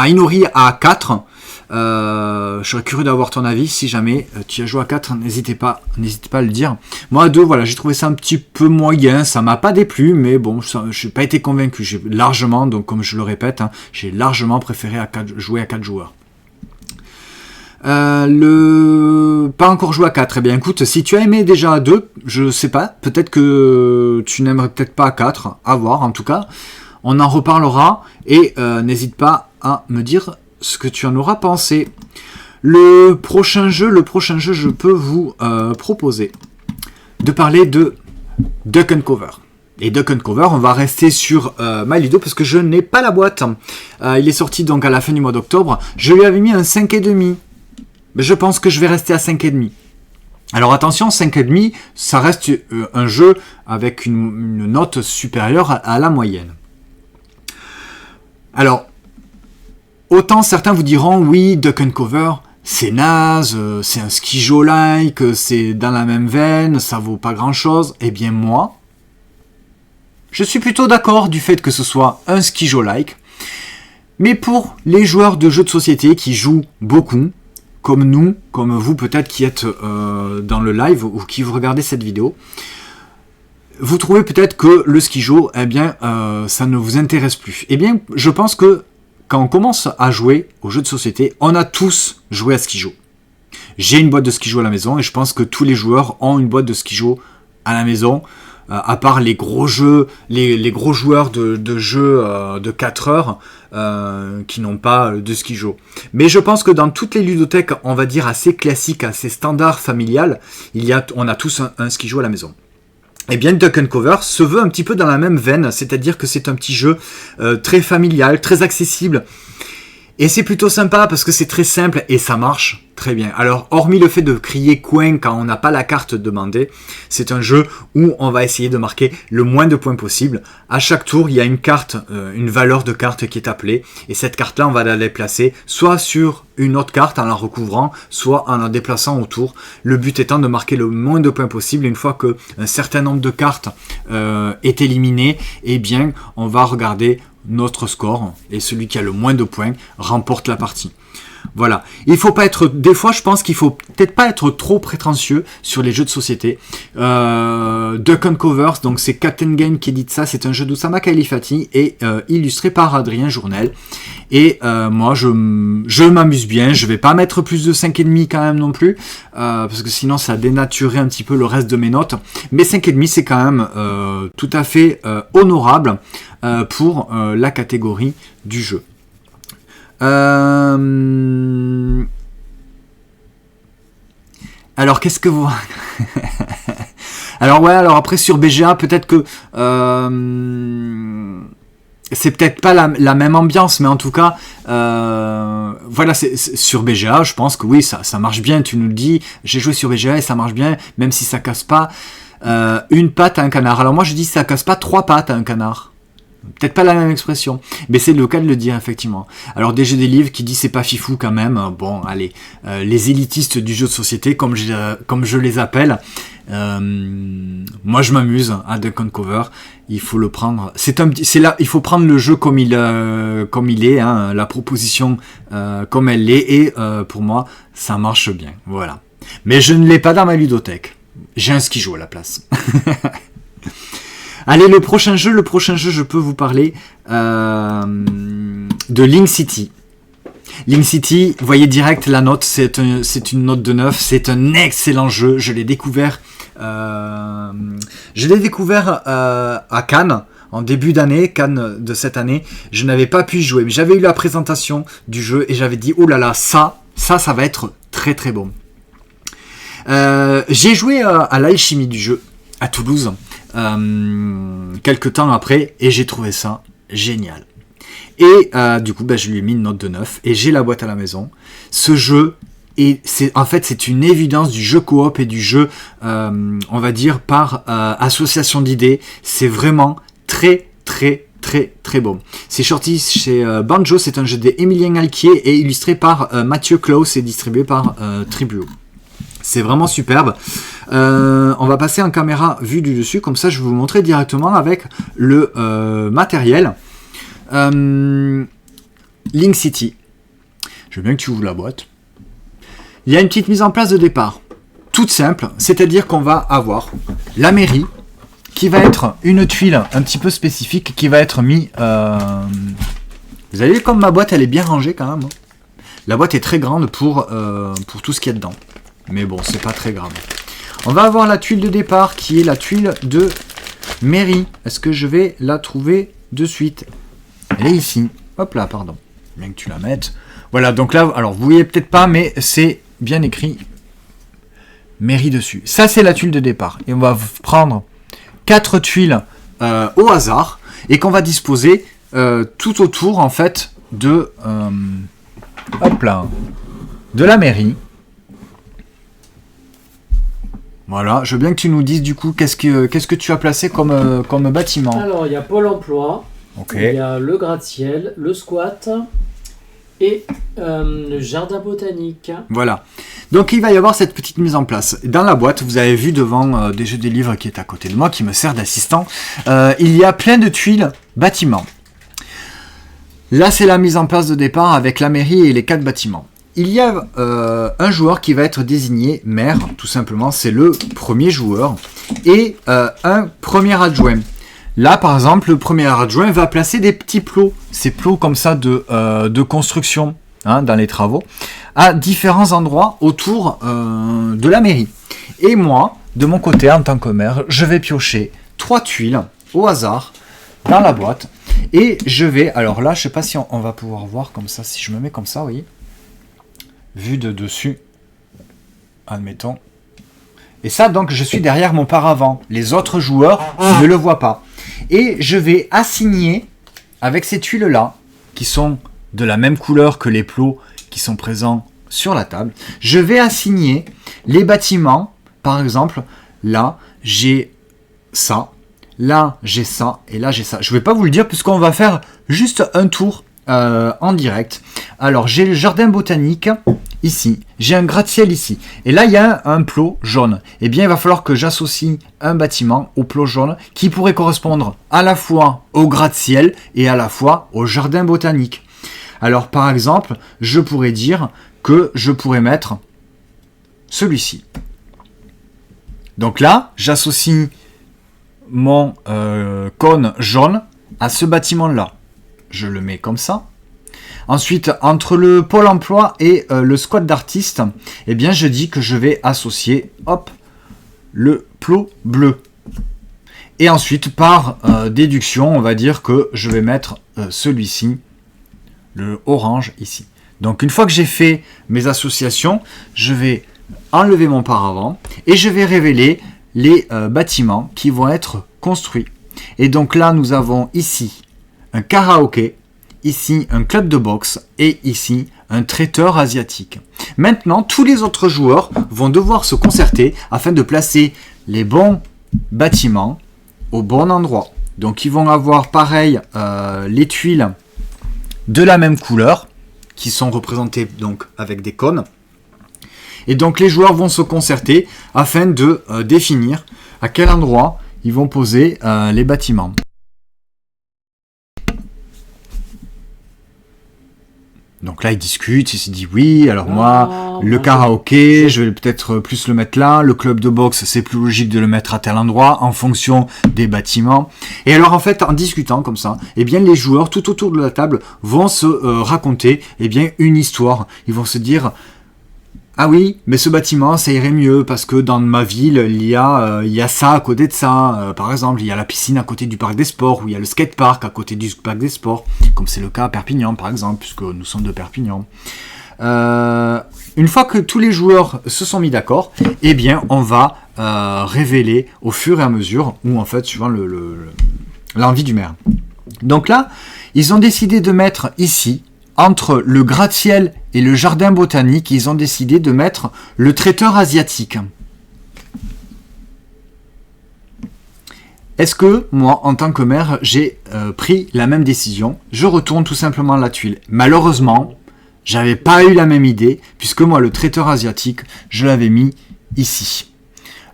Inori à 4. Je serais curieux d'avoir ton avis. Si jamais tu as joué à 4, n'hésitez pas à le dire. Moi à 2, voilà, j'ai trouvé ça un petit peu moyen, ça m'a pas déplu, mais bon, je n'ai pas été convaincu. J'ai largement, donc comme je le répète, j'ai largement préféré jouer à 4 joueurs. Pas encore joué à 4. Eh bien écoute, si tu as aimé déjà à 2, je sais pas, peut-être que tu n'aimerais peut-être pas à 4, à voir. En tout cas, on en reparlera et n'hésite pas à me dire ce que tu en auras pensé. Le prochain jeu, je peux vous proposer de parler de Duck and Cover. Et Duck and Cover, on va rester sur My Ludo parce que je n'ai pas la boîte. Il est sorti donc à la fin du mois d'octobre. Je lui avais mis un 5,5. Mais je pense que je vais rester à 5,5. Alors attention, 5,5, ça reste un jeu avec une note supérieure à la moyenne. Alors, autant certains vous diront, oui, Duck and Cover, c'est naze, c'est un skijo-like, c'est dans la même veine, ça vaut pas grand-chose. Eh bien moi, je suis plutôt d'accord du fait que ce soit un skijo-like. Mais pour les joueurs de jeux de société qui jouent beaucoup, comme nous, comme vous peut-être qui êtes dans le live ou qui vous regardez cette vidéo, vous trouvez peut-être que le skijo, eh bien, ça ne vous intéresse plus. Eh bien, je pense que quand on commence à jouer aux jeux de société, on a tous joué à skijo. J'ai une boîte de skijo à la maison et je pense que tous les joueurs ont une boîte de skijo à la maison, à part les gros jeux, les gros joueurs de jeux de 4 heures qui n'ont pas de skijo. Mais je pense que dans toutes les ludothèques, on va dire assez classiques, assez standards, familiales, on a tous un skijo à la maison. Eh bien, Duck and Cover se veut un petit peu dans la même veine, c'est-à-dire que c'est un petit jeu très familial, très accessible. Et c'est plutôt sympa parce que c'est très simple et ça marche très bien. Alors, hormis le fait de crier coin quand on n'a pas la carte demandée, c'est un jeu où on va essayer de marquer le moins de points possible. À chaque tour, il y a une carte, une valeur de carte qui est appelée. Et cette carte-là, on va la déplacer soit sur une autre carte en la recouvrant, soit en la déplaçant autour. Le but étant de marquer le moins de points possible. Une fois qu'un certain nombre de cartes est éliminé, eh bien, on va regarder notre score et celui qui a le moins de points remporte la partie. Voilà. Il faut pas être, des fois je pense qu'il faut peut-être pas être trop prétentieux sur les jeux de société. Duck and Covers, donc c'est Captain Game qui édite ça, c'est un jeu d'Oussama Khalifati et illustré par Adrien Journel. Et moi je m'amuse bien, je vais pas mettre plus de 5,5 quand même non plus, parce que sinon ça dénaturerait un petit peu le reste de mes notes. Mais 5,5 c'est quand même tout à fait honorable pour la catégorie du jeu. Alors qu'est-ce que vous Alors ouais, alors après sur BGA, peut-être que c'est peut-être pas la même ambiance, mais en tout cas, voilà, c'est sur BGA, je pense que oui, ça marche bien. Tu nous le dis, j'ai joué sur BGA et ça marche bien, même si ça casse pas une patte à un canard. Alors moi je dis ça casse pas 3 pattes à un canard. Peut-être pas la même expression, mais c'est le cas de le dire effectivement. Alors DG des livres qui dit c'est pas fifou quand même. Bon, allez, les élitistes du jeu de société, comme je les appelle. Moi je m'amuse à Duck Cover. Il faut le prendre. C'est là, il faut prendre le jeu comme il est, hein, la proposition comme elle l'est, et pour moi ça marche bien. Voilà. Mais je ne l'ai pas dans ma ludothèque. J'ai un skijo à la place. Allez, le prochain jeu, je peux vous parler de Link City. Link City, vous voyez direct la note, c'est une note de 9, c'est un excellent jeu, je l'ai découvert à Cannes, en début d'année, Cannes de cette année. Je n'avais pas pu y jouer, mais j'avais eu la présentation du jeu et j'avais dit, oh là là, ça va être très très bon. J'ai joué à l'alchimie du jeu, à Toulouse, quelques temps après, et j'ai trouvé ça génial. Et du coup, je lui ai mis une note de 9, et j'ai la boîte à la maison. Ce jeu, c'est une évidence du jeu coop et du jeu, on va dire, par association d'idées. C'est vraiment très, très, très, très bon. C'est sorti chez Banjo, c'est un jeu d'Emilien Alquier, et illustré par Mathieu Klaus, et distribué par Tribuo. C'est vraiment superbe. On va passer en caméra vue du dessus, comme ça je vais vous montrer directement avec le matériel. Link City. Je veux bien que tu ouvres la boîte. Il y a une petite mise en place de départ, toute simple, c'est-à-dire qu'on va avoir la mairie, qui va être une tuile un petit peu spécifique, qui va être mise... Vous avez vu comme ma boîte elle est bien rangée quand même. La boîte est très grande pour tout ce qu'il y a dedans. Mais bon, c'est pas très grave. On va avoir la tuile de départ qui est la tuile de mairie. Est-ce que je vais la trouver de suite? Elle est ici. Hop là, pardon. Bien que tu la mettes. Voilà, donc là, alors vous voyez peut-être pas, mais c'est bien écrit mairie dessus. Ça, c'est la tuile de départ. Et on va prendre 4 tuiles au hasard et qu'on va disposer tout autour, en fait, de la mairie. Voilà, je veux bien que tu nous dises du coup qu'est-ce que tu as placé comme bâtiment. Alors il y a Pôle emploi, okay. Il y a le gratte-ciel, le squat et le jardin botanique. Voilà, donc il va y avoir cette petite mise en place. Dans la boîte, vous avez vu devant des jeux des livres qui est à côté de moi, qui me sert d'assistant, il y a plein de tuiles bâtiments. Là c'est la mise en place de départ avec la mairie et les 4 bâtiments. Il y a un joueur qui va être désigné maire, tout simplement, c'est le premier joueur, et un premier adjoint. Là, par exemple, le premier adjoint va placer des petits plots, ces plots comme ça de construction, hein, dans les travaux, à différents endroits autour de la mairie. Et moi, de mon côté, en tant que maire, je vais piocher 3 tuiles au hasard dans la boîte, et je vais, alors là, je sais pas si on va pouvoir voir comme ça, si je me mets comme ça, oui. Vue de dessus, admettons. Et ça, donc, je suis derrière mon paravent. Les autres joueurs ne le voient pas. Et je vais assigner, avec ces tuiles-là, qui sont de la même couleur que les plots qui sont présents sur la table, je vais assigner les bâtiments. Par exemple, là, j'ai ça. Là, j'ai ça. Et là, j'ai ça. Je ne vais pas vous le dire, puisqu'on va faire juste un tour en direct. Alors, j'ai le jardin botanique ici, j'ai un gratte-ciel ici, et là il y a un plot jaune. Eh bien il va falloir que j'associe un bâtiment au plot jaune qui pourrait correspondre à la fois au gratte-ciel et à la fois au jardin botanique. Alors par exemple, je pourrais dire que je pourrais mettre celui-ci. Donc là, j'associe mon cône jaune à ce bâtiment-là. Je le mets comme ça. Ensuite, entre le pôle emploi et le squat d'artiste, eh bien, je dis que je vais associer, hop, le plot bleu. Et ensuite, par déduction, on va dire que je vais mettre celui-ci, le orange ici. Donc, une fois que j'ai fait mes associations, je vais enlever mon paravent et je vais révéler les bâtiments qui vont être construits. Et donc là, nous avons ici un karaoké, ici un club de boxe et ici un traiteur asiatique. Maintenant, tous les autres joueurs vont devoir se concerter afin de placer les bons bâtiments au bon endroit. Donc ils vont avoir pareil les tuiles de la même couleur qui sont représentées donc avec des cônes. Et donc les joueurs vont se concerter afin de définir à quel endroit ils vont poser les bâtiments. Donc là, ils discutent, ils se disent oui, alors moi, le karaoké, je vais peut-être plus le mettre là, le club de boxe, c'est plus logique de le mettre à tel endroit, en fonction des bâtiments. Et alors en fait, en discutant comme ça, eh bien les joueurs, tout autour de la table, vont se raconter eh bien, une histoire. Ils vont se dire... Ah oui, mais ce bâtiment, ça irait mieux parce que dans ma ville, il y a ça à côté de ça. Par exemple, il y a la piscine à côté du parc des sports ou il y a le skatepark à côté du parc des sports, comme c'est le cas à Perpignan, par exemple, puisque nous sommes de Perpignan. Une fois que tous les joueurs se sont mis d'accord, eh bien, on va révéler au fur et à mesure, ou en fait, suivant l'envie du maire. Donc là, ils ont décidé de mettre ici, entre le gratte-ciel et le jardin botanique, ils ont décidé de mettre le traiteur asiatique. Est-ce que moi, en tant que maire, j'ai pris la même décision? Je retourne tout simplement la tuile. Malheureusement, j'avais pas eu la même idée, puisque moi, le traiteur asiatique, je l'avais mis ici.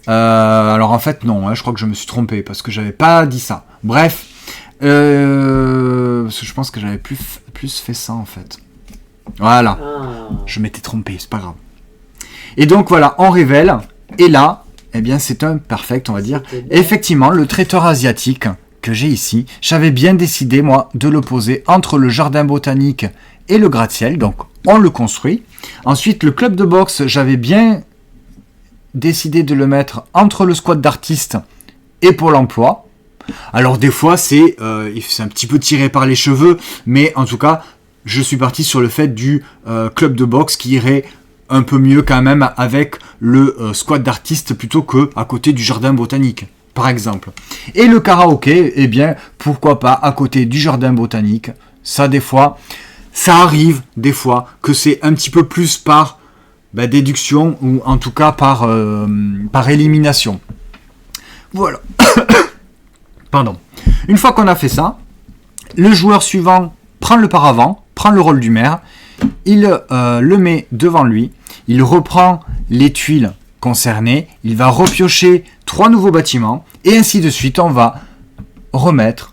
Alors en fait, non, je crois que je me suis trompé, parce que j'avais pas dit ça. Bref, parce que je pense que j'avais plus fait ça en fait. Voilà, je m'étais trompé, c'est pas grave. Et donc voilà, on révèle, et là, eh bien c'est un perfect, on va dire. Effectivement, le traiteur asiatique que j'ai ici, j'avais bien décidé moi de le poser entre le jardin botanique et le gratte-ciel, donc on le construit. Ensuite, le club de boxe, j'avais bien décidé de le mettre entre le squat d'artistes et Pôle emploi. Alors des fois c'est un petit peu tiré par les cheveux, mais en tout cas je suis parti sur le fait du club de boxe qui irait un peu mieux quand même avec le squat d'artistes plutôt que à côté du jardin botanique par exemple. Et le karaoké, eh bien pourquoi pas à côté du jardin botanique. Ça des fois, ça arrive des fois que c'est un petit peu plus par déduction ou en tout cas par élimination. Voilà. Pardon. Une fois qu'on a fait ça, le joueur suivant prend le paravent, prend le rôle du maire, il le met devant lui, il reprend les tuiles concernées, il va repiocher 3 nouveaux bâtiments, et ainsi de suite, on va remettre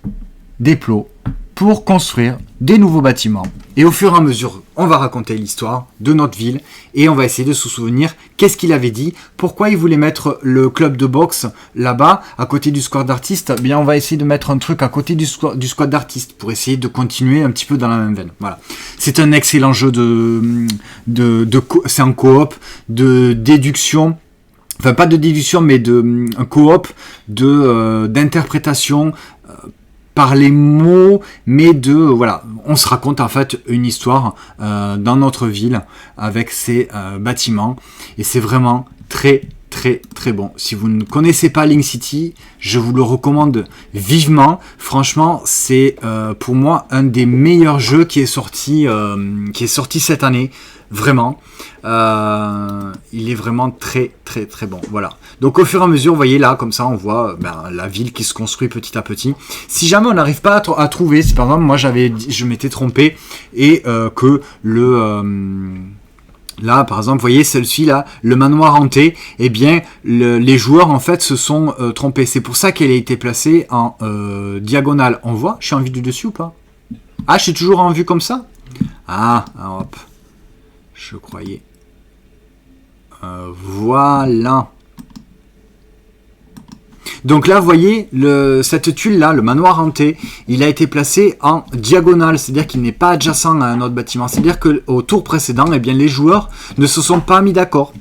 des plots pour construire des nouveaux bâtiments. Et au fur et à mesure, on va raconter l'histoire de notre ville et on va essayer de se souvenir qu'est-ce qu'il avait dit, pourquoi il voulait mettre le club de boxe là-bas, à côté du squat d'artistes. Eh bien, on va essayer de mettre un truc à côté du squat d'artistes pour essayer de continuer un petit peu dans la même veine. Voilà. C'est un excellent jeu c'est un coop de déduction. Enfin, pas de déduction, mais un coop d'interprétation par les mots, mais voilà, on se raconte en fait une histoire dans notre ville avec ces bâtiments, et c'est vraiment très très très bon. Si vous ne connaissez pas Link City, je vous le recommande vivement. Franchement, c'est pour moi un des meilleurs jeux qui est sorti cette année. Vraiment, il est vraiment très très très bon. Voilà. Donc au fur et à mesure, vous voyez là, comme ça, on voit la ville qui se construit petit à petit. Si jamais on n'arrive pas à trouver, si par exemple moi je m'étais trompé et que là, par exemple, vous voyez celui-ci là, le manoir hanté, eh bien les joueurs en fait se sont trompés. C'est pour ça qu'elle a été placée en diagonale. On voit, je suis en vue du dessus ou pas? Ah, je suis toujours en vue comme ça? Ah, hop. Je croyais. Voilà. Donc là, vous voyez, cette tuile-là, le manoir hanté, il a été placé en diagonale, c'est-à-dire qu'il n'est pas adjacent à un autre bâtiment. C'est-à-dire qu'au tour précédent, eh bien, les joueurs ne se sont pas mis d'accord.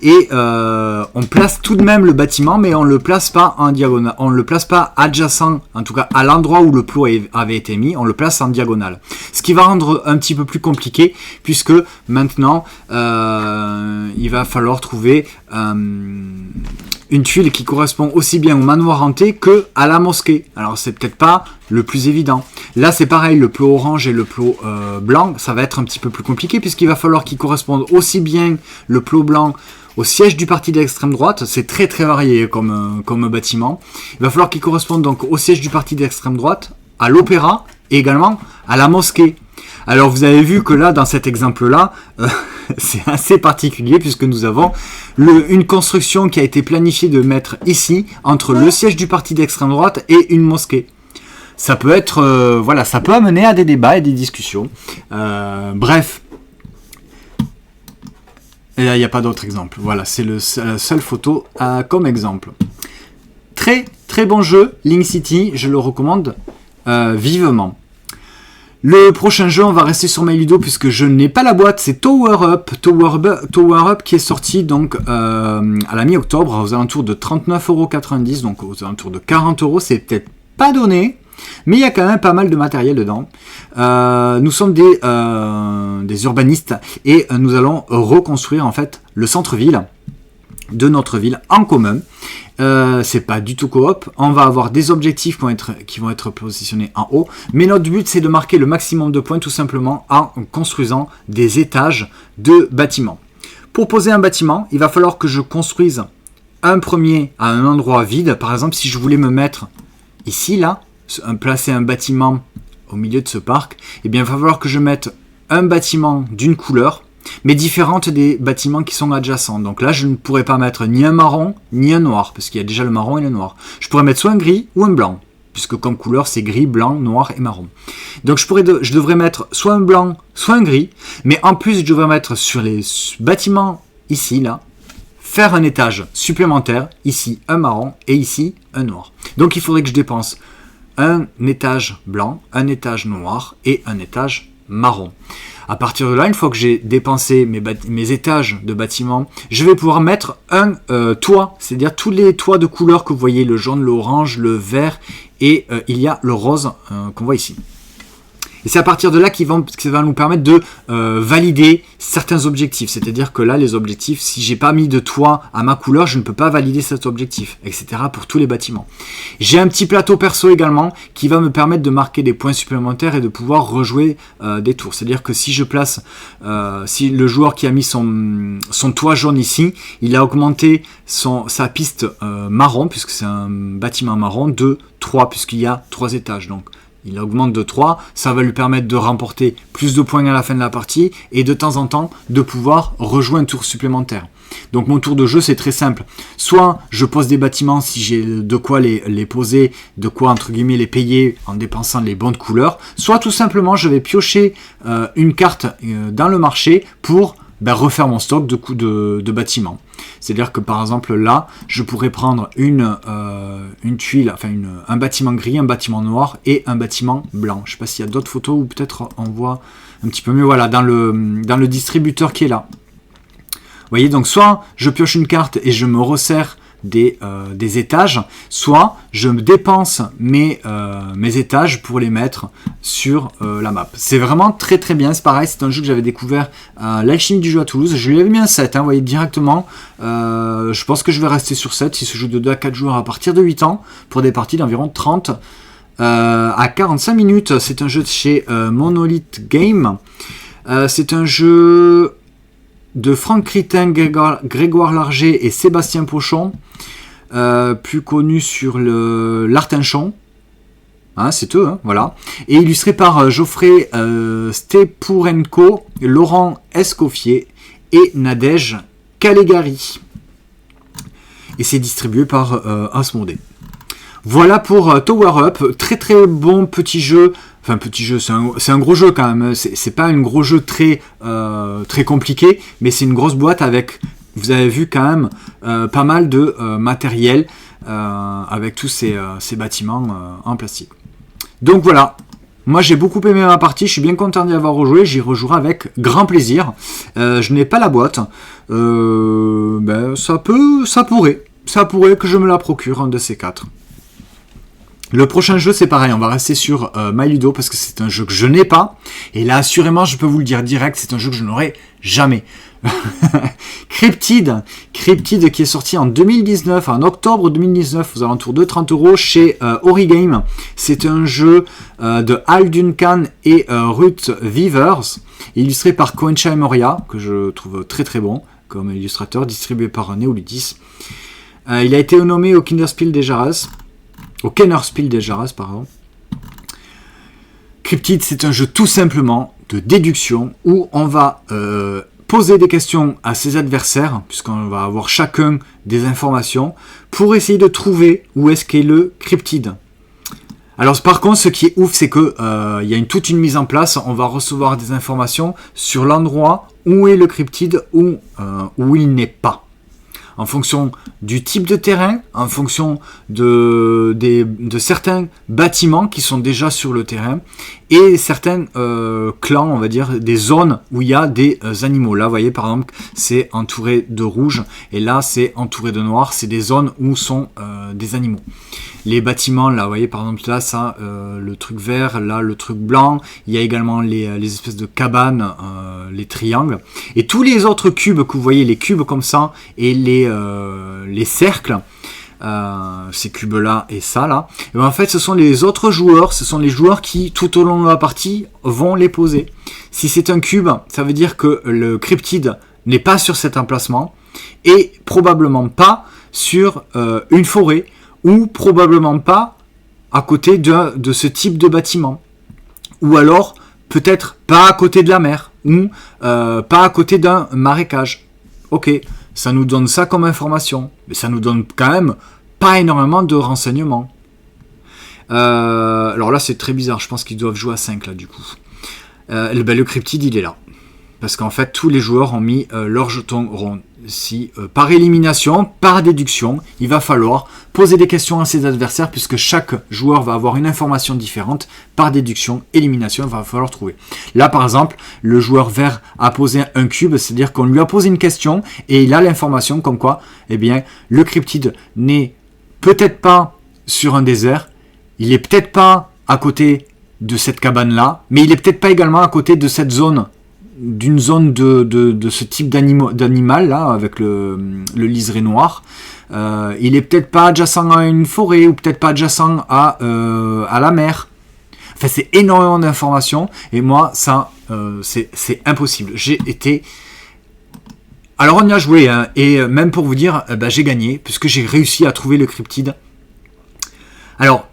Et on place tout de même le bâtiment, mais on ne le place pas en diagonale. On ne le place pas adjacent, en tout cas à l'endroit où le plot avait été mis, on le place en diagonale. Ce qui va rendre un petit peu plus compliqué, puisque maintenant, il va falloir trouver une une tuile qui correspond aussi bien au manoir hanté que à la mosquée. Alors c'est peut-être pas le plus évident. Là c'est pareil, le plot orange et le plot blanc, ça va être un petit peu plus compliqué puisqu'il va falloir qu'ils correspondent aussi bien le plot blanc au siège du parti d'extrême droite. C'est très très varié comme bâtiment. Il va falloir qu'ils correspondent donc au siège du parti d'extrême droite, à l'opéra et également à la mosquée. Alors vous avez vu que là, dans cet exemple-là, c'est assez particulier puisque nous avons une construction qui a été planifiée de mettre ici, entre le siège du parti d'extrême droite et une mosquée. Ça peut être, voilà, ça peut amener à des débats et des discussions. Bref. Et là, il n'y a pas d'autre exemple. Voilà, c'est la seule photo comme exemple. Très, très bon jeu, Link City, je le recommande vivement. Le prochain jeu, on va rester sur MyLudo puisque je n'ai pas la boîte, c'est Tower Up. Tower Up qui est sorti donc à la mi-octobre aux alentours de 39,90 €, donc aux alentours de 40 €. C'est peut-être pas donné, mais il y a quand même pas mal de matériel dedans. Nous sommes des urbanistes et nous allons reconstruire en fait le centre-ville de notre ville en commun. C'est pas du tout coop. On va avoir des objectifs qui vont être positionnés en haut, mais notre but c'est de marquer le maximum de points tout simplement en construisant des étages de bâtiments. Pour poser un bâtiment, il va falloir que je construise un premier à un endroit vide. Par exemple, si je voulais me mettre ici, là, placer un bâtiment au milieu de ce parc, eh bien il va falloir que je mette un bâtiment d'une couleur, mais différente des bâtiments qui sont adjacents. Donc là, je ne pourrais pas mettre ni un marron, ni un noir, parce qu'il y a déjà le marron et le noir. Je pourrais mettre soit un gris ou un blanc, puisque comme couleur, c'est gris, blanc, noir et marron. Donc je devrais mettre soit un blanc, soit un gris, mais en plus, je devrais mettre sur les bâtiments ici, là, faire un étage supplémentaire, ici un marron et ici un noir. Donc il faudrait que je dépense un étage blanc, un étage noir et un étage marron. À partir de là, une fois que j'ai dépensé mes étages de bâtiments, je vais pouvoir mettre un toit, c'est-à-dire tous les toits de couleurs que vous voyez, le jaune, l'orange, le vert et il y a le rose qu'on voit ici. Et c'est à partir de là que ça va nous permettre de valider certains objectifs. C'est-à-dire que là, les objectifs, si j'ai pas mis de toit à ma couleur, je ne peux pas valider cet objectif, etc. pour tous les bâtiments. J'ai un petit plateau perso également qui va me permettre de marquer des points supplémentaires et de pouvoir rejouer des tours. C'est-à-dire que si je place, si le joueur qui a mis son toit jaune ici, il a augmenté sa piste marron, puisque c'est un bâtiment marron, de 3, puisqu'il y a 3 étages. Donc, il augmente de 3, ça va lui permettre de remporter plus de points à la fin de la partie et de temps en temps de pouvoir rejouer un tour supplémentaire. Donc mon tour de jeu c'est très simple. Soit je pose des bâtiments si j'ai de quoi les poser, de quoi entre guillemets les payer en dépensant les bonnes couleurs, soit tout simplement je vais piocher une carte dans le marché pour refaire mon stock de bâtiments. C'est-à-dire que par exemple là, je pourrais prendre une tuile, enfin un bâtiment gris, un bâtiment noir et un bâtiment blanc. Je ne sais pas s'il y a d'autres photos ou peut-être on voit un petit peu mieux. Voilà, dans le distributeur qui est là. Vous voyez, donc soit je pioche une carte et je me resserre des étages, soit je me dépense mes étages pour les mettre sur la map. C'est vraiment très très bien, c'est pareil, c'est un jeu que j'avais découvert à l'Alchimie du jeu à Toulouse, je lui avais mis un 7, vous voyez directement, je pense que je vais rester sur 7, il se joue de 2 à 4 joueurs à partir de 8 ans, pour des parties d'environ 30 à 45 minutes, c'est un jeu de chez Monolith Game, c'est un jeu de Franck Critin, Grégoire Larger et Sébastien Pochon, plus connu sur l'Artinchon, c'est eux, voilà, et illustré par Geoffrey Stepourenko, Laurent Escoffier et Nadège Calegari. Et c'est distribué par Asmodée. Voilà pour Tower Up, très très bon petit jeu. Enfin, petit jeu, c'est un gros jeu quand même. C'est pas un gros jeu très compliqué, mais c'est une grosse boîte avec, vous avez vu quand même, pas mal de matériel avec tous ces bâtiments en plastique. Donc voilà, moi j'ai beaucoup aimé ma partie, je suis bien content d'y avoir rejoué, j'y rejouerai avec grand plaisir. Je n'ai pas la boîte, ça pourrait que je me la procure, un de ces 4. Le prochain jeu c'est pareil, on va rester sur MyLudo parce que c'est un jeu que je n'ai pas. Et là assurément je peux vous le dire direct, c'est un jeu que je n'aurai jamais. Cryptid qui est sorti en 2019, en octobre 2019, aux alentours de 30 € chez Origame. C'est un jeu de Al Duncan et Ruth Weavers, illustré par Koenchai Moria, que je trouve très très bon comme illustrateur, distribué par Neoludis. Il a été nommé au Kennerspiel des Jahres, pardon. Cryptid, c'est un jeu tout simplement de déduction où on va poser des questions à ses adversaires, puisqu'on va avoir chacun des informations, pour essayer de trouver où est-ce qu'est le cryptide. Alors par contre, ce qui est ouf, c'est que il y a toute une mise en place, on va recevoir des informations sur l'endroit où est le cryptide, où il n'est pas. En fonction du type de terrain, en fonction de certains bâtiments qui sont déjà sur le terrain, et certains clans, on va dire, des zones où il y a des animaux. Là, vous voyez, par exemple, c'est entouré de rouge, et là, c'est entouré de noir. C'est des zones où sont des animaux. Les bâtiments, là, vous voyez, par exemple, là, ça, le truc vert, là, le truc blanc. Il y a également les espèces de cabanes, les triangles. Et tous les autres cubes que vous voyez, les cubes comme ça, et les cercles, ces cubes-là et ça, là, et ben en fait, ce sont les autres joueurs, ce sont les joueurs qui, tout au long de la partie, vont les poser. Si c'est un cube, ça veut dire que le cryptide n'est pas sur cet emplacement, et probablement pas sur une forêt, ou probablement pas à côté de ce type de bâtiment. Ou alors, peut-être pas à côté de la mer, ou pas à côté d'un marécage. Ok, ça nous donne ça comme information, mais ça nous donne quand même pas énormément de renseignements. Alors là, c'est très bizarre, je pense qu'ils doivent jouer à 5 là, du coup. Le cryptide, il est là. Parce qu'en fait, tous les joueurs ont mis leur jeton rond. Si par élimination, par déduction, il va falloir poser des questions à ses adversaires, puisque chaque joueur va avoir une information différente. Par déduction, élimination, il va falloir trouver. Là, par exemple, le joueur vert a posé un cube, c'est-à-dire qu'on lui a posé une question, et il a l'information comme quoi, eh bien, le cryptide n'est peut-être pas sur un désert, il est peut-être pas à côté de cette cabane-là, mais il est peut-être pas également à côté de cette zone, d'une zone de ce type d'animal là, avec le liseré noir. Il est peut-être pas adjacent à une forêt, ou peut-être pas adjacent à la mer. Enfin, c'est énormément d'informations, et moi, ça, c'est impossible. J'ai été... Alors, on y a joué, hein, et même pour vous dire, j'ai gagné, puisque j'ai réussi à trouver le cryptide. Alors,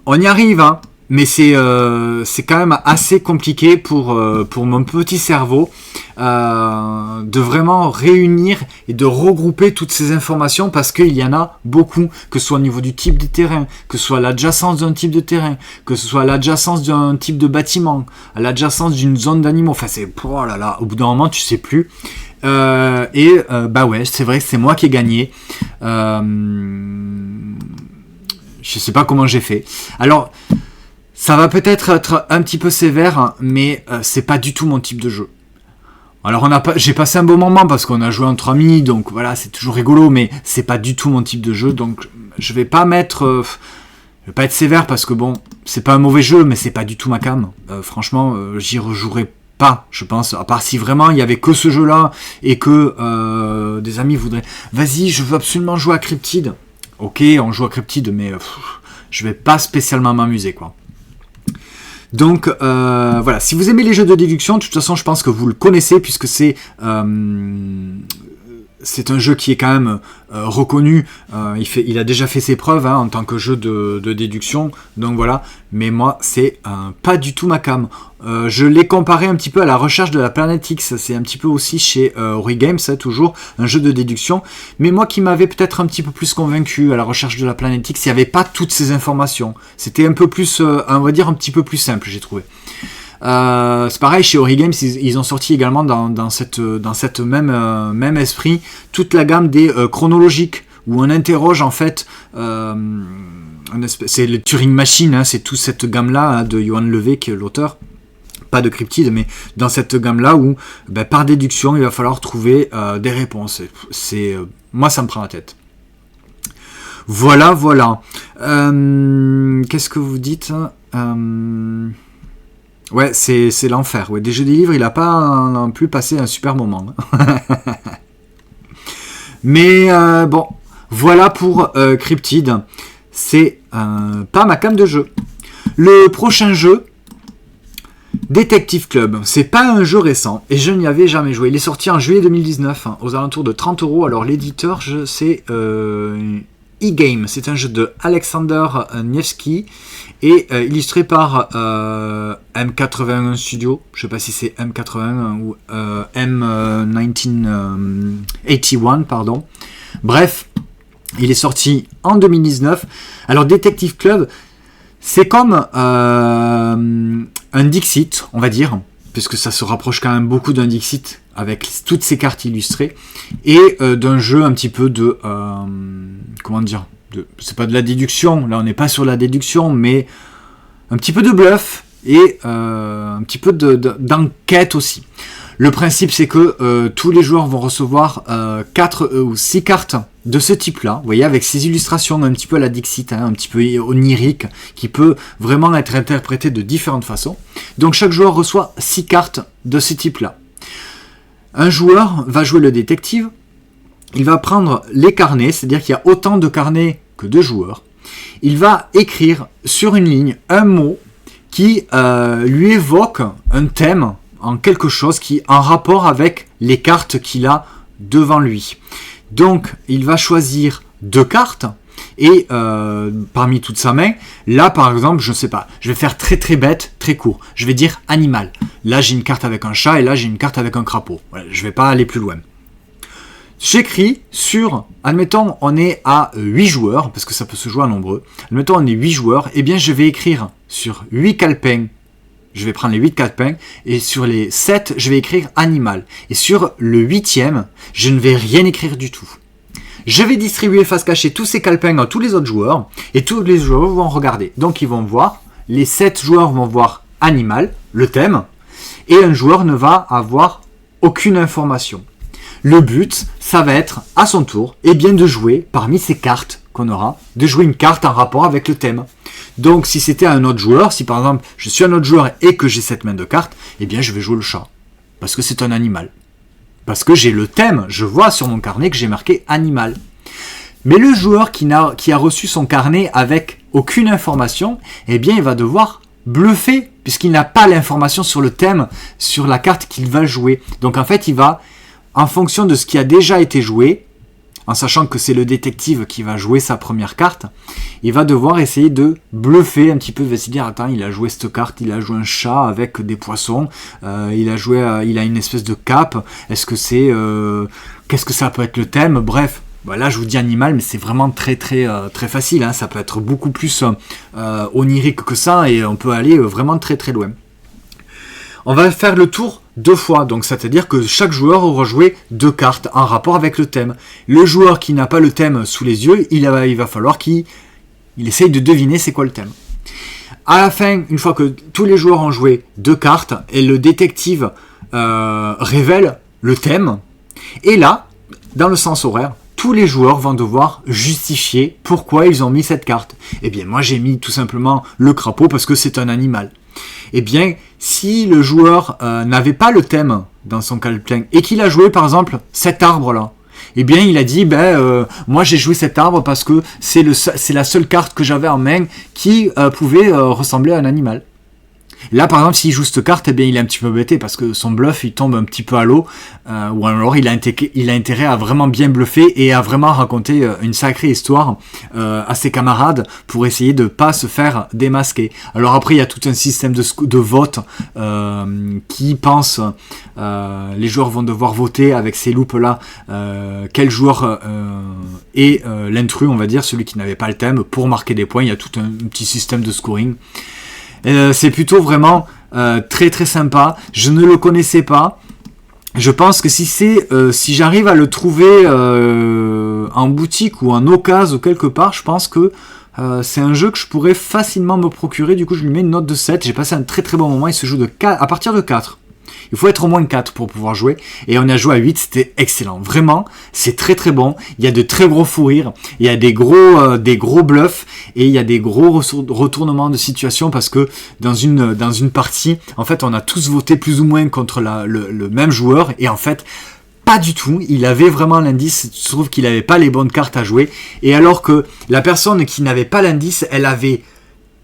on y arrive, hein, mais c'est quand même assez compliqué pour mon petit cerveau de vraiment réunir et de regrouper toutes ces informations, parce qu'il y en a beaucoup, que ce soit au niveau du type de terrain, que ce soit l'adjacence d'un type de terrain, que ce soit l'adjacence d'un type de bâtiment, à l'adjacence d'une zone d'animaux. Enfin, c'est... Oh là là, au bout d'un moment, tu sais plus. Ouais, c'est vrai que c'est moi qui ai gagné. Je sais pas comment j'ai fait. Alors... Ça va peut-être être un petit peu sévère, mais c'est pas du tout mon type de jeu. Alors j'ai passé un bon moment parce qu'on a joué entre amis, donc voilà, c'est toujours rigolo, mais c'est pas du tout mon type de jeu, donc je vais pas mettre... je vais pas être sévère parce que bon, c'est pas un mauvais jeu, mais c'est pas du tout ma came. Franchement, j'y rejouerai pas, je pense, à part si vraiment il y avait que ce jeu-là et que des amis voudraient... Vas-y, je veux absolument jouer à Cryptid. Ok, on joue à Cryptid, mais je vais pas spécialement m'amuser, quoi. Donc voilà, si vous aimez les jeux de déduction, de toute façon je pense que vous le connaissez, puisque c'est un jeu qui est quand même reconnu, il a déjà fait ses preuves, hein, en tant que jeu de déduction, donc voilà, mais moi c'est pas du tout ma came. Je l'ai comparé un petit peu à la recherche de la planète X, c'est un petit peu aussi chez Origame, c'est toujours un jeu de déduction, mais moi qui m'avais peut-être un petit peu plus convaincu à la recherche de la planète X, il n'y avait pas toutes ces informations, c'était un peu plus, on va dire un petit peu plus simple, j'ai trouvé. C'est pareil chez Origame, ils ont sorti également dans cette même esprit toute la gamme des chronologiques, où on interroge en fait c'est le Turing Machine, hein, c'est toute cette gamme là, hein, de Johan Levé qui est l'auteur, pas de Cryptid, mais dans cette gamme là où par déduction il va falloir trouver des réponses. Moi ça me prend la tête. Voilà. Qu'est-ce que vous dites, Ouais, c'est l'enfer. Ouais, des jeux des livres, il a pas non plus passé un super moment. Mais bon, voilà pour Cryptid. C'est pas ma cam de jeu. Le prochain jeu, Detective Club. C'est pas un jeu récent et je n'y avais jamais joué. Il est sorti en juillet 2019, aux alentours de 30 €. Alors l'éditeur, c'est E-Game. C'est un jeu de Alexander Nevsky et illustré par M81 Studio. Je sais pas si c'est M81 ou M1981, pardon. Bref, il est sorti en 2019. Alors Detective Club, c'est comme un Dixit, on va dire, puisque ça se rapproche quand même beaucoup d'un Dixit avec toutes ces cartes illustrées, et d'un jeu un petit peu de... comment dire, c'est pas de la déduction, là on n'est pas sur la déduction, mais un petit peu de bluff et un petit peu d'enquête aussi. Le principe, c'est que tous les joueurs vont recevoir 4 ou 6 cartes de ce type-là, vous voyez, avec ces illustrations un petit peu à la Dixit, un petit peu onirique, qui peut vraiment être interprété de différentes façons. Donc chaque joueur reçoit 6 cartes de ce type-là. Un joueur va jouer le détective, il va prendre les carnets, c'est-à-dire qu'il y a autant de carnets que de joueurs. Il va écrire sur une ligne un mot qui lui évoque un thème, en quelque chose qui est en rapport avec les cartes qu'il a devant lui. Donc, il va choisir 2 cartes et parmi toute sa main, là par exemple, je ne sais pas, je vais faire très très bête, très court. Je vais dire animal. Là, j'ai une carte avec un chat et là, j'ai une carte avec un crapaud. Voilà, je ne vais pas aller plus loin. J'écris sur, admettons, on est à 8 joueurs, parce que ça peut se jouer à nombreux. Admettons, on est 8 joueurs, et bien je vais écrire sur 8 calepins. Je vais prendre les 8 calepins, et sur les 7, je vais écrire animal. Et sur le 8e, je ne vais rien écrire du tout. Je vais distribuer face cachée tous ces calepins à tous les autres joueurs, et tous les joueurs vont regarder. Donc ils vont voir, les 7 joueurs vont voir animal, le thème, et un joueur ne va avoir aucune information. Le but, ça va être, à son tour, et bien de jouer, parmi ces cartes qu'on aura, de jouer une carte en rapport avec le thème. Donc, si c'était un autre joueur, si par exemple, je suis un autre joueur et que j'ai cette main de cartes, eh bien, je vais jouer le chat. Parce que c'est un animal. Parce que j'ai le thème, je vois sur mon carnet que j'ai marqué animal. Mais le joueur qui a reçu son carnet avec aucune information, eh bien, il va devoir bluffer, puisqu'il n'a pas l'information sur le thème, sur la carte qu'il va jouer. Donc, en fait, il va... en fonction de ce qui a déjà été joué, en sachant que c'est le détective qui va jouer sa première carte, il va devoir essayer de bluffer un petit peu, il va se dire, attends, il a joué cette carte, il a joué un chat avec des poissons, il a une espèce de cape, est-ce que c'est... qu'est-ce que ça peut être le thème? Bref, là je vous dis animal, mais c'est vraiment très très très facile, hein, ça peut être beaucoup plus onirique que ça, et on peut aller vraiment très très loin. On va faire le tour 2 fois, donc c'est-à-dire que chaque joueur aura joué 2 cartes en rapport avec le thème. Le joueur qui n'a pas le thème sous les yeux, il va falloir qu'il essaye de deviner c'est quoi le thème. À la fin, une fois que tous les joueurs ont joué 2 cartes, et le détective révèle le thème, et là, dans le sens horaire, tous les joueurs vont devoir justifier pourquoi ils ont mis cette carte. Eh bien, moi j'ai mis tout simplement le crapaud parce que c'est un animal. Eh bien, si le joueur n'avait pas le thème dans son calepin et qu'il a joué par exemple cet arbre-là, eh bien il a dit, moi j'ai joué cet arbre parce que c'est la seule carte que j'avais en main qui pouvait ressembler à un animal. Là, par exemple, s'il joue cette carte, eh bien, il est un petit peu embêté parce que son bluff, il tombe un petit peu à l'eau, ou alors il a intérêt à vraiment bien bluffer et à vraiment raconter une sacrée histoire à ses camarades pour essayer de pas se faire démasquer. Alors après, il y a tout un système de vote qui pense, les joueurs vont devoir voter avec ces loupes-là, quel joueur est l'intrus, on va dire, celui qui n'avait pas le thème, pour marquer des points. Il y a tout un petit système de scoring. C'est plutôt vraiment très très sympa. Je ne le connaissais pas. Je pense que si j'arrive à le trouver en boutique ou en occasion ou quelque part, je pense que c'est un jeu que je pourrais facilement me procurer. Du coup, je lui mets une note de 7. J'ai passé un très très bon moment. Il se joue à partir de 4. Il faut être au moins 4 pour pouvoir jouer. Et on a joué à 8, c'était excellent. Vraiment, c'est très très bon. Il y a de très gros fous rires. Il y a des gros bluffs. Et il y a des gros retournements de situation parce que dans une partie, en fait, on a tous voté plus ou moins contre le même joueur. Et en fait, pas du tout. Il avait vraiment l'indice. Il se trouve qu'il n'avait pas les bonnes cartes à jouer. Et alors que la personne qui n'avait pas l'indice, elle avait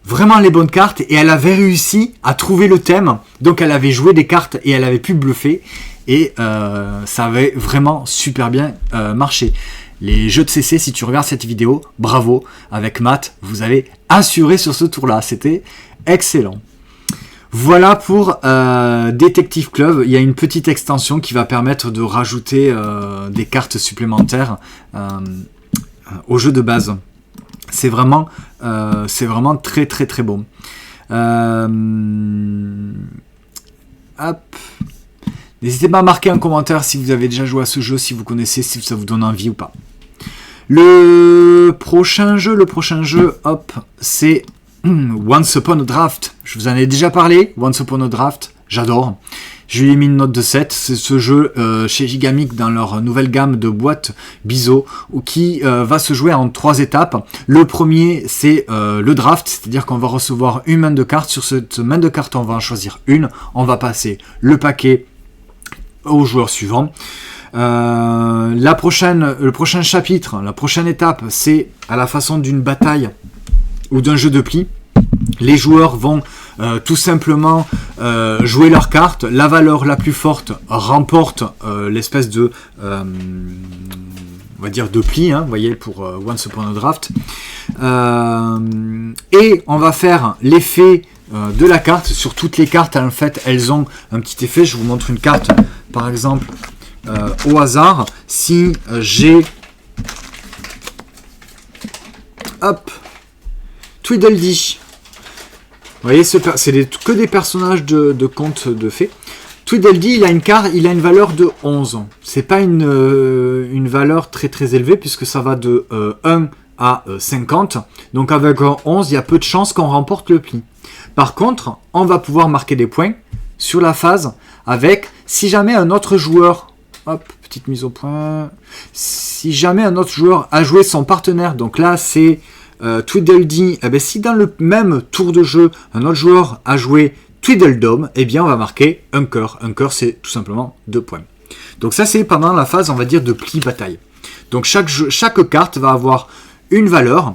vraiment les bonnes cartes et elle avait réussi à trouver le thème, donc elle avait joué des cartes et elle avait pu bluffer et ça avait vraiment super bien marché. Les jeux de CC, si tu regardes cette vidéo, bravo, avec Matt, vous avez assuré sur ce tour là, c'était excellent. Voilà pour Detective Club. Il y a une petite extension qui va permettre de rajouter des cartes supplémentaires au jeu de base. C'est vraiment très très très bon. Hop. N'hésitez pas à marquer un commentaire si vous avez déjà joué à ce jeu, si vous connaissez, si ça vous donne envie ou pas. Le prochain jeu, hop, c'est Once Upon a Draft. Je vous en ai déjà parlé, Once Upon a Draft, j'adore. Je lui ai mis une note de 7. C'est ce jeu chez Gigamic dans leur nouvelle gamme de boîtes Biseau qui va se jouer en 3 étapes. Le premier, c'est le draft, c'est-à-dire qu'on va recevoir une main de cartes. Sur cette main de cartes, on va en choisir une. On va passer le paquet au joueur suivant. Le prochain chapitre, la prochaine étape, c'est à la façon d'une bataille ou d'un jeu de pli. Les joueurs vont tout simplement jouer leurs cartes. La valeur la plus forte remporte l'espèce de on va dire de pli, hein, vous voyez, pour Once Upon a Draft. Et on va faire l'effet de la carte sur toutes les cartes. En fait, elles ont un petit effet. Je vous montre une carte, par exemple, au hasard. Si j'ai hop, Tweedledee. Vous voyez, c'est que des personnages de contes de fées. Tweedledee, il a une valeur de 11. C'est pas une valeur très très élevée puisque ça va de 1 à 50. Donc avec 11, il y a peu de chances qu'on remporte le pli. Par contre, on va pouvoir marquer des points sur la phase avec, si jamais un autre joueur, hop, petite mise au point, si jamais un autre joueur a joué son partenaire, donc là c'est Tweedledee, eh bien, si dans le même tour de jeu, un autre joueur a joué Tweedledum, eh bien on va marquer un cœur. Un cœur, c'est tout simplement 2 points. Donc ça, c'est pendant la phase, on va dire, de pli bataille. Donc chaque carte va avoir une valeur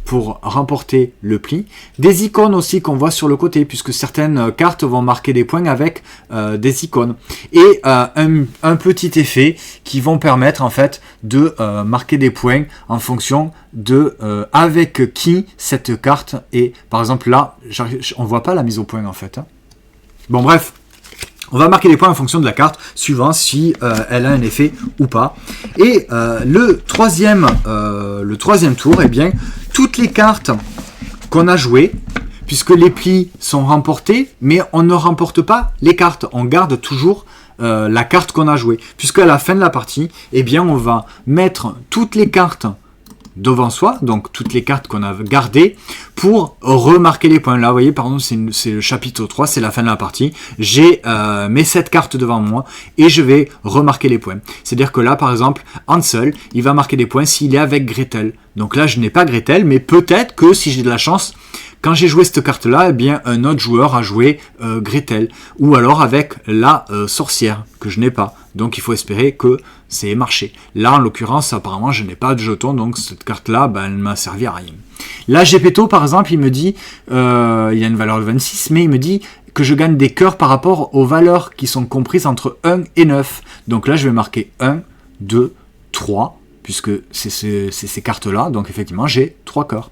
pour remporter le pli. Des icônes aussi qu'on voit sur le côté, puisque certaines cartes vont marquer des points avec des icônes. Et un petit effet qui vont permettre en fait de marquer des points en fonction de avec qui cette carte est. Par exemple là, on voit pas la mise au point en fait. Hein. Bon bref. On va marquer les points en fonction de la carte, suivant si elle a un effet ou pas. Et le troisième tour, eh bien, toutes les cartes qu'on a jouées, puisque les plis sont remportés, mais on ne remporte pas les cartes. On garde toujours la carte qu'on a jouée. Puisqu'à la fin de la partie, eh bien, on va mettre toutes les cartes devant soi, donc toutes les cartes qu'on a gardées, pour remarquer les points. Là, vous voyez, par exemple, c'est le chapitre 3, c'est la fin de la partie. J'ai mes 7 cartes devant moi et je vais remarquer les points. C'est-à-dire que là, par exemple, Hansel, il va marquer des points s'il est avec Gretel. Donc là, je n'ai pas Gretel, mais peut-être que si j'ai de la chance, quand j'ai joué cette carte-là, eh bien, un autre joueur a joué Gretel. Ou alors avec la sorcière, que je n'ai pas. Donc il faut espérer que c'est marché. Là, en l'occurrence, apparemment, je n'ai pas de jeton, donc cette carte-là, ben, elle ne m'a servi à rien. Là, Gepetto, par exemple, il me dit, il a une valeur de 26, mais il me dit que je gagne des cœurs par rapport aux valeurs qui sont comprises entre 1 et 9. Donc là, je vais marquer 1, 2, 3, puisque c'est ces cartes-là. Donc effectivement, j'ai 3 cœurs.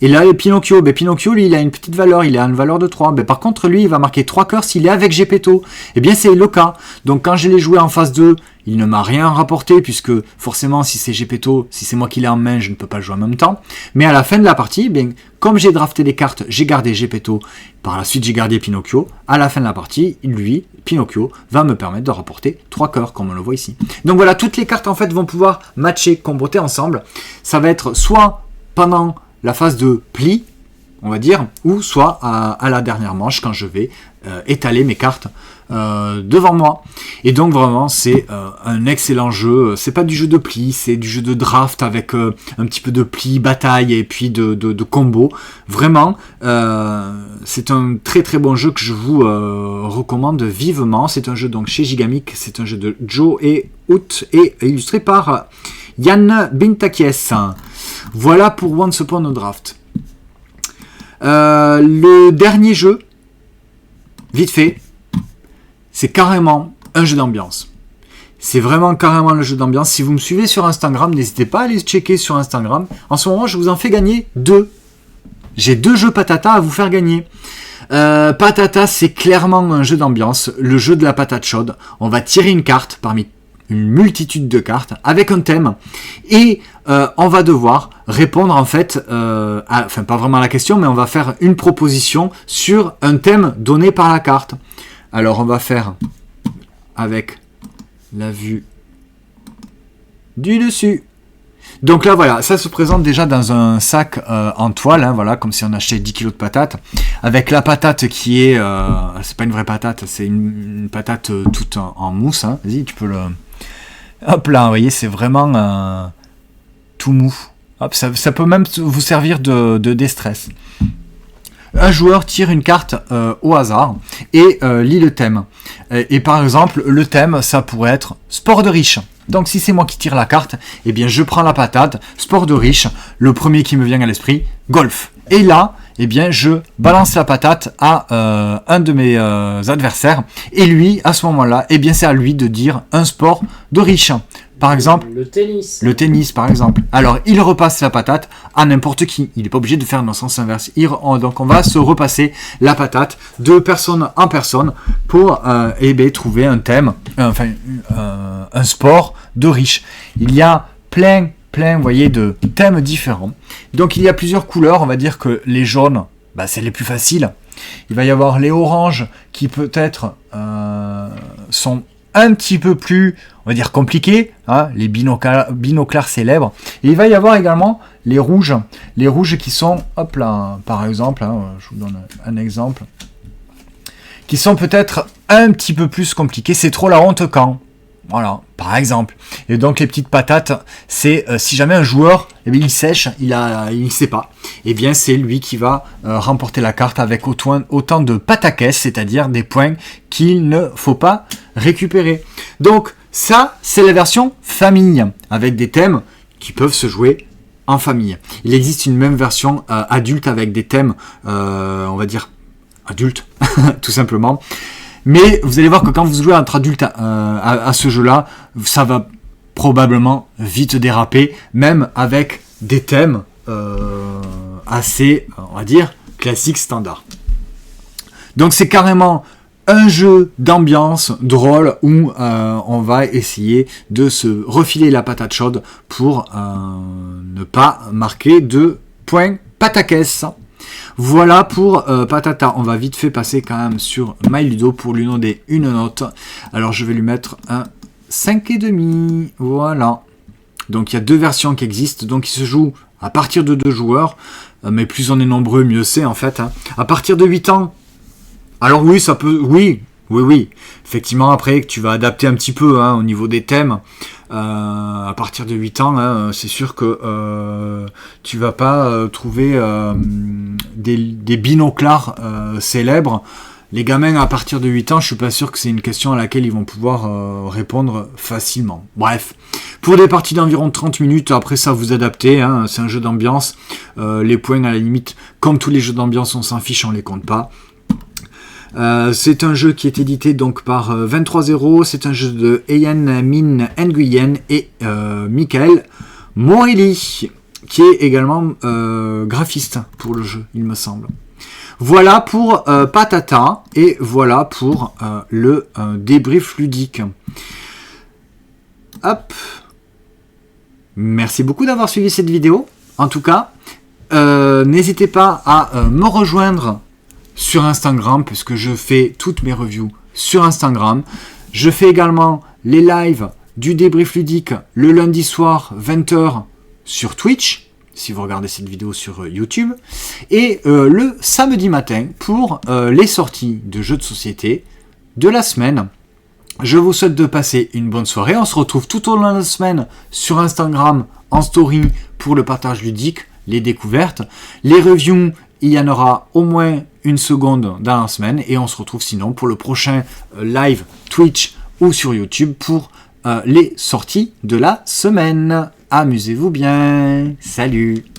Et là, le Pinocchio, Pinocchio, lui, il a une petite valeur, il a une valeur de 3. Par contre, lui, il va marquer 3 cœurs s'il est avec Gepetto. Eh bien, c'est le cas. Donc, quand je l'ai joué en phase 2, il ne m'a rien rapporté, puisque forcément, si c'est Gepetto, si c'est moi qui l'ai en main, je ne peux pas le jouer en même temps. Mais à la fin de la partie, comme j'ai drafté des cartes, j'ai gardé Gepetto. Par la suite, j'ai gardé Pinocchio. À la fin de la partie, lui, Pinocchio, va me permettre de rapporter 3 cœurs, comme on le voit ici. Donc voilà, toutes les cartes, en fait, vont pouvoir matcher, comboter ensemble. Ça va être soit pendant la phase de pli, on va dire, ou soit à la dernière manche quand je vais étaler mes cartes devant moi. Et donc vraiment c'est un excellent jeu. C'est pas du jeu de pli, c'est du jeu de draft avec un petit peu de pli, bataille et puis de combo. Vraiment, c'est un très très bon jeu que je vous recommande vivement. C'est un jeu donc chez Gigamic, c'est un jeu de Joe et Out et illustré par Yann Bintakies. Voilà pour Once Upon a Draft. Le dernier jeu, vite fait, c'est carrément un jeu d'ambiance. C'est vraiment carrément le jeu d'ambiance. Si vous me suivez sur Instagram, n'hésitez pas à aller checker sur Instagram. En ce moment, je vous en fais gagner 2. J'ai 2 jeux Patata à vous faire gagner. Patata, c'est clairement un jeu d'ambiance, le jeu de la patate chaude. On va tirer une carte parmi une multitude de cartes avec un thème et on va devoir répondre en fait, enfin pas vraiment à la question, mais on va faire une proposition sur un thème donné par la carte. Alors on va faire avec la vue du dessus. Donc là voilà, ça se présente déjà dans un sac en toile, hein, voilà, comme si on achetait 10 kg de patates, avec la patate qui est, c'est pas une vraie patate, c'est une patate toute en mousse, hein. Vas-y, tu peux le... Hop là, vous voyez, c'est vraiment tout mou. Hop, ça peut même vous servir de déstress. Un joueur tire une carte au hasard et lit le thème. Et par exemple, le thème, ça pourrait être sport de riche. Donc si c'est moi qui tire la carte, eh bien je prends la patate, sport de riche, le premier qui me vient à l'esprit, golf. Et là, eh bien je balance la patate à un de mes adversaires, et lui, à ce moment-là, eh bien c'est à lui de dire un sport de riche. Par exemple, le tennis. Le tennis, par exemple. Alors, il repasse la patate à n'importe qui. Il n'est pas obligé de faire dans le sens inverse. Donc, on va se repasser la patate de personne en personne pour trouver un thème, un sport de riche. Il y a plein, vous voyez, de thèmes différents. Donc, il y a plusieurs couleurs. On va dire que les jaunes, c'est les plus faciles. Il va y avoir les oranges qui peut-être sont un petit peu plus, on va dire, compliqués, hein, les binoclars célèbres. Et il va y avoir également les rouges qui sont, hop là, par exemple, hein, je vous donne un exemple, qui sont peut-être un petit peu plus compliqués. C'est trop la honte quand, voilà, par exemple. Et donc les petites patates, c'est si jamais un joueur, il sèche, il sait pas, et bien c'est lui qui va remporter la carte avec autant de pataquès, c'est-à-dire des points qu'il ne faut pas récupérer. Donc ça, c'est la version famille, avec des thèmes qui peuvent se jouer en famille. Il existe une même version adulte avec des thèmes, on va dire, adultes, tout simplement. Mais vous allez voir que quand vous jouez entre adultes à ce jeu-là, ça va probablement vite déraper, même avec des thèmes assez, on va dire, classiques, standards. Donc c'est carrément un jeu d'ambiance drôle où on va essayer de se refiler la patate chaude pour ne pas marquer de points pataquès. Voilà pour Patata. On va vite fait passer quand même sur MyLudo pour lui donner une note. Alors je vais lui mettre un 5,5. Voilà. Donc il y a 2 versions qui existent. Donc il se joue à partir de 2 joueurs. Mais plus on est nombreux, mieux c'est en fait. Hein. À partir de 8 ans. Alors oui, ça peut... Oui. Effectivement, après, tu vas adapter un petit peu au niveau des thèmes. À partir de 8 ans, hein, c'est sûr que tu vas pas trouver des binoclars célèbres. Les gamins à partir de 8 ans, je suis pas sûr que c'est une question à laquelle ils vont pouvoir répondre facilement. Bref, pour des parties d'environ 30 minutes, après ça vous adaptez, hein, c'est un jeu d'ambiance. Les points à la limite, comme tous les jeux d'ambiance, on s'en fiche, on les compte pas. C'est un jeu qui est édité donc par 23-0, c'est un jeu de Ian Min Nguyen et Michael Morelli, qui est également graphiste pour le jeu, il me semble. Voilà pour Patata, et voilà pour le débrief ludique. Hop. Merci beaucoup d'avoir suivi cette vidéo. En tout cas, n'hésitez pas à me rejoindre sur Instagram, puisque je fais toutes mes reviews sur Instagram. Je fais également les lives du débrief ludique le lundi soir 20h sur Twitch, si vous regardez cette vidéo sur YouTube, et le samedi matin pour les sorties de jeux de société de la semaine. Je vous souhaite de passer une bonne soirée. On se retrouve tout au long de la semaine sur Instagram en story pour le partage ludique, les découvertes. Les reviews, il y en aura au moins une seconde dans la semaine. Et on se retrouve sinon pour le prochain live Twitch ou sur YouTube pour les sorties de la semaine. Amusez-vous bien. Salut!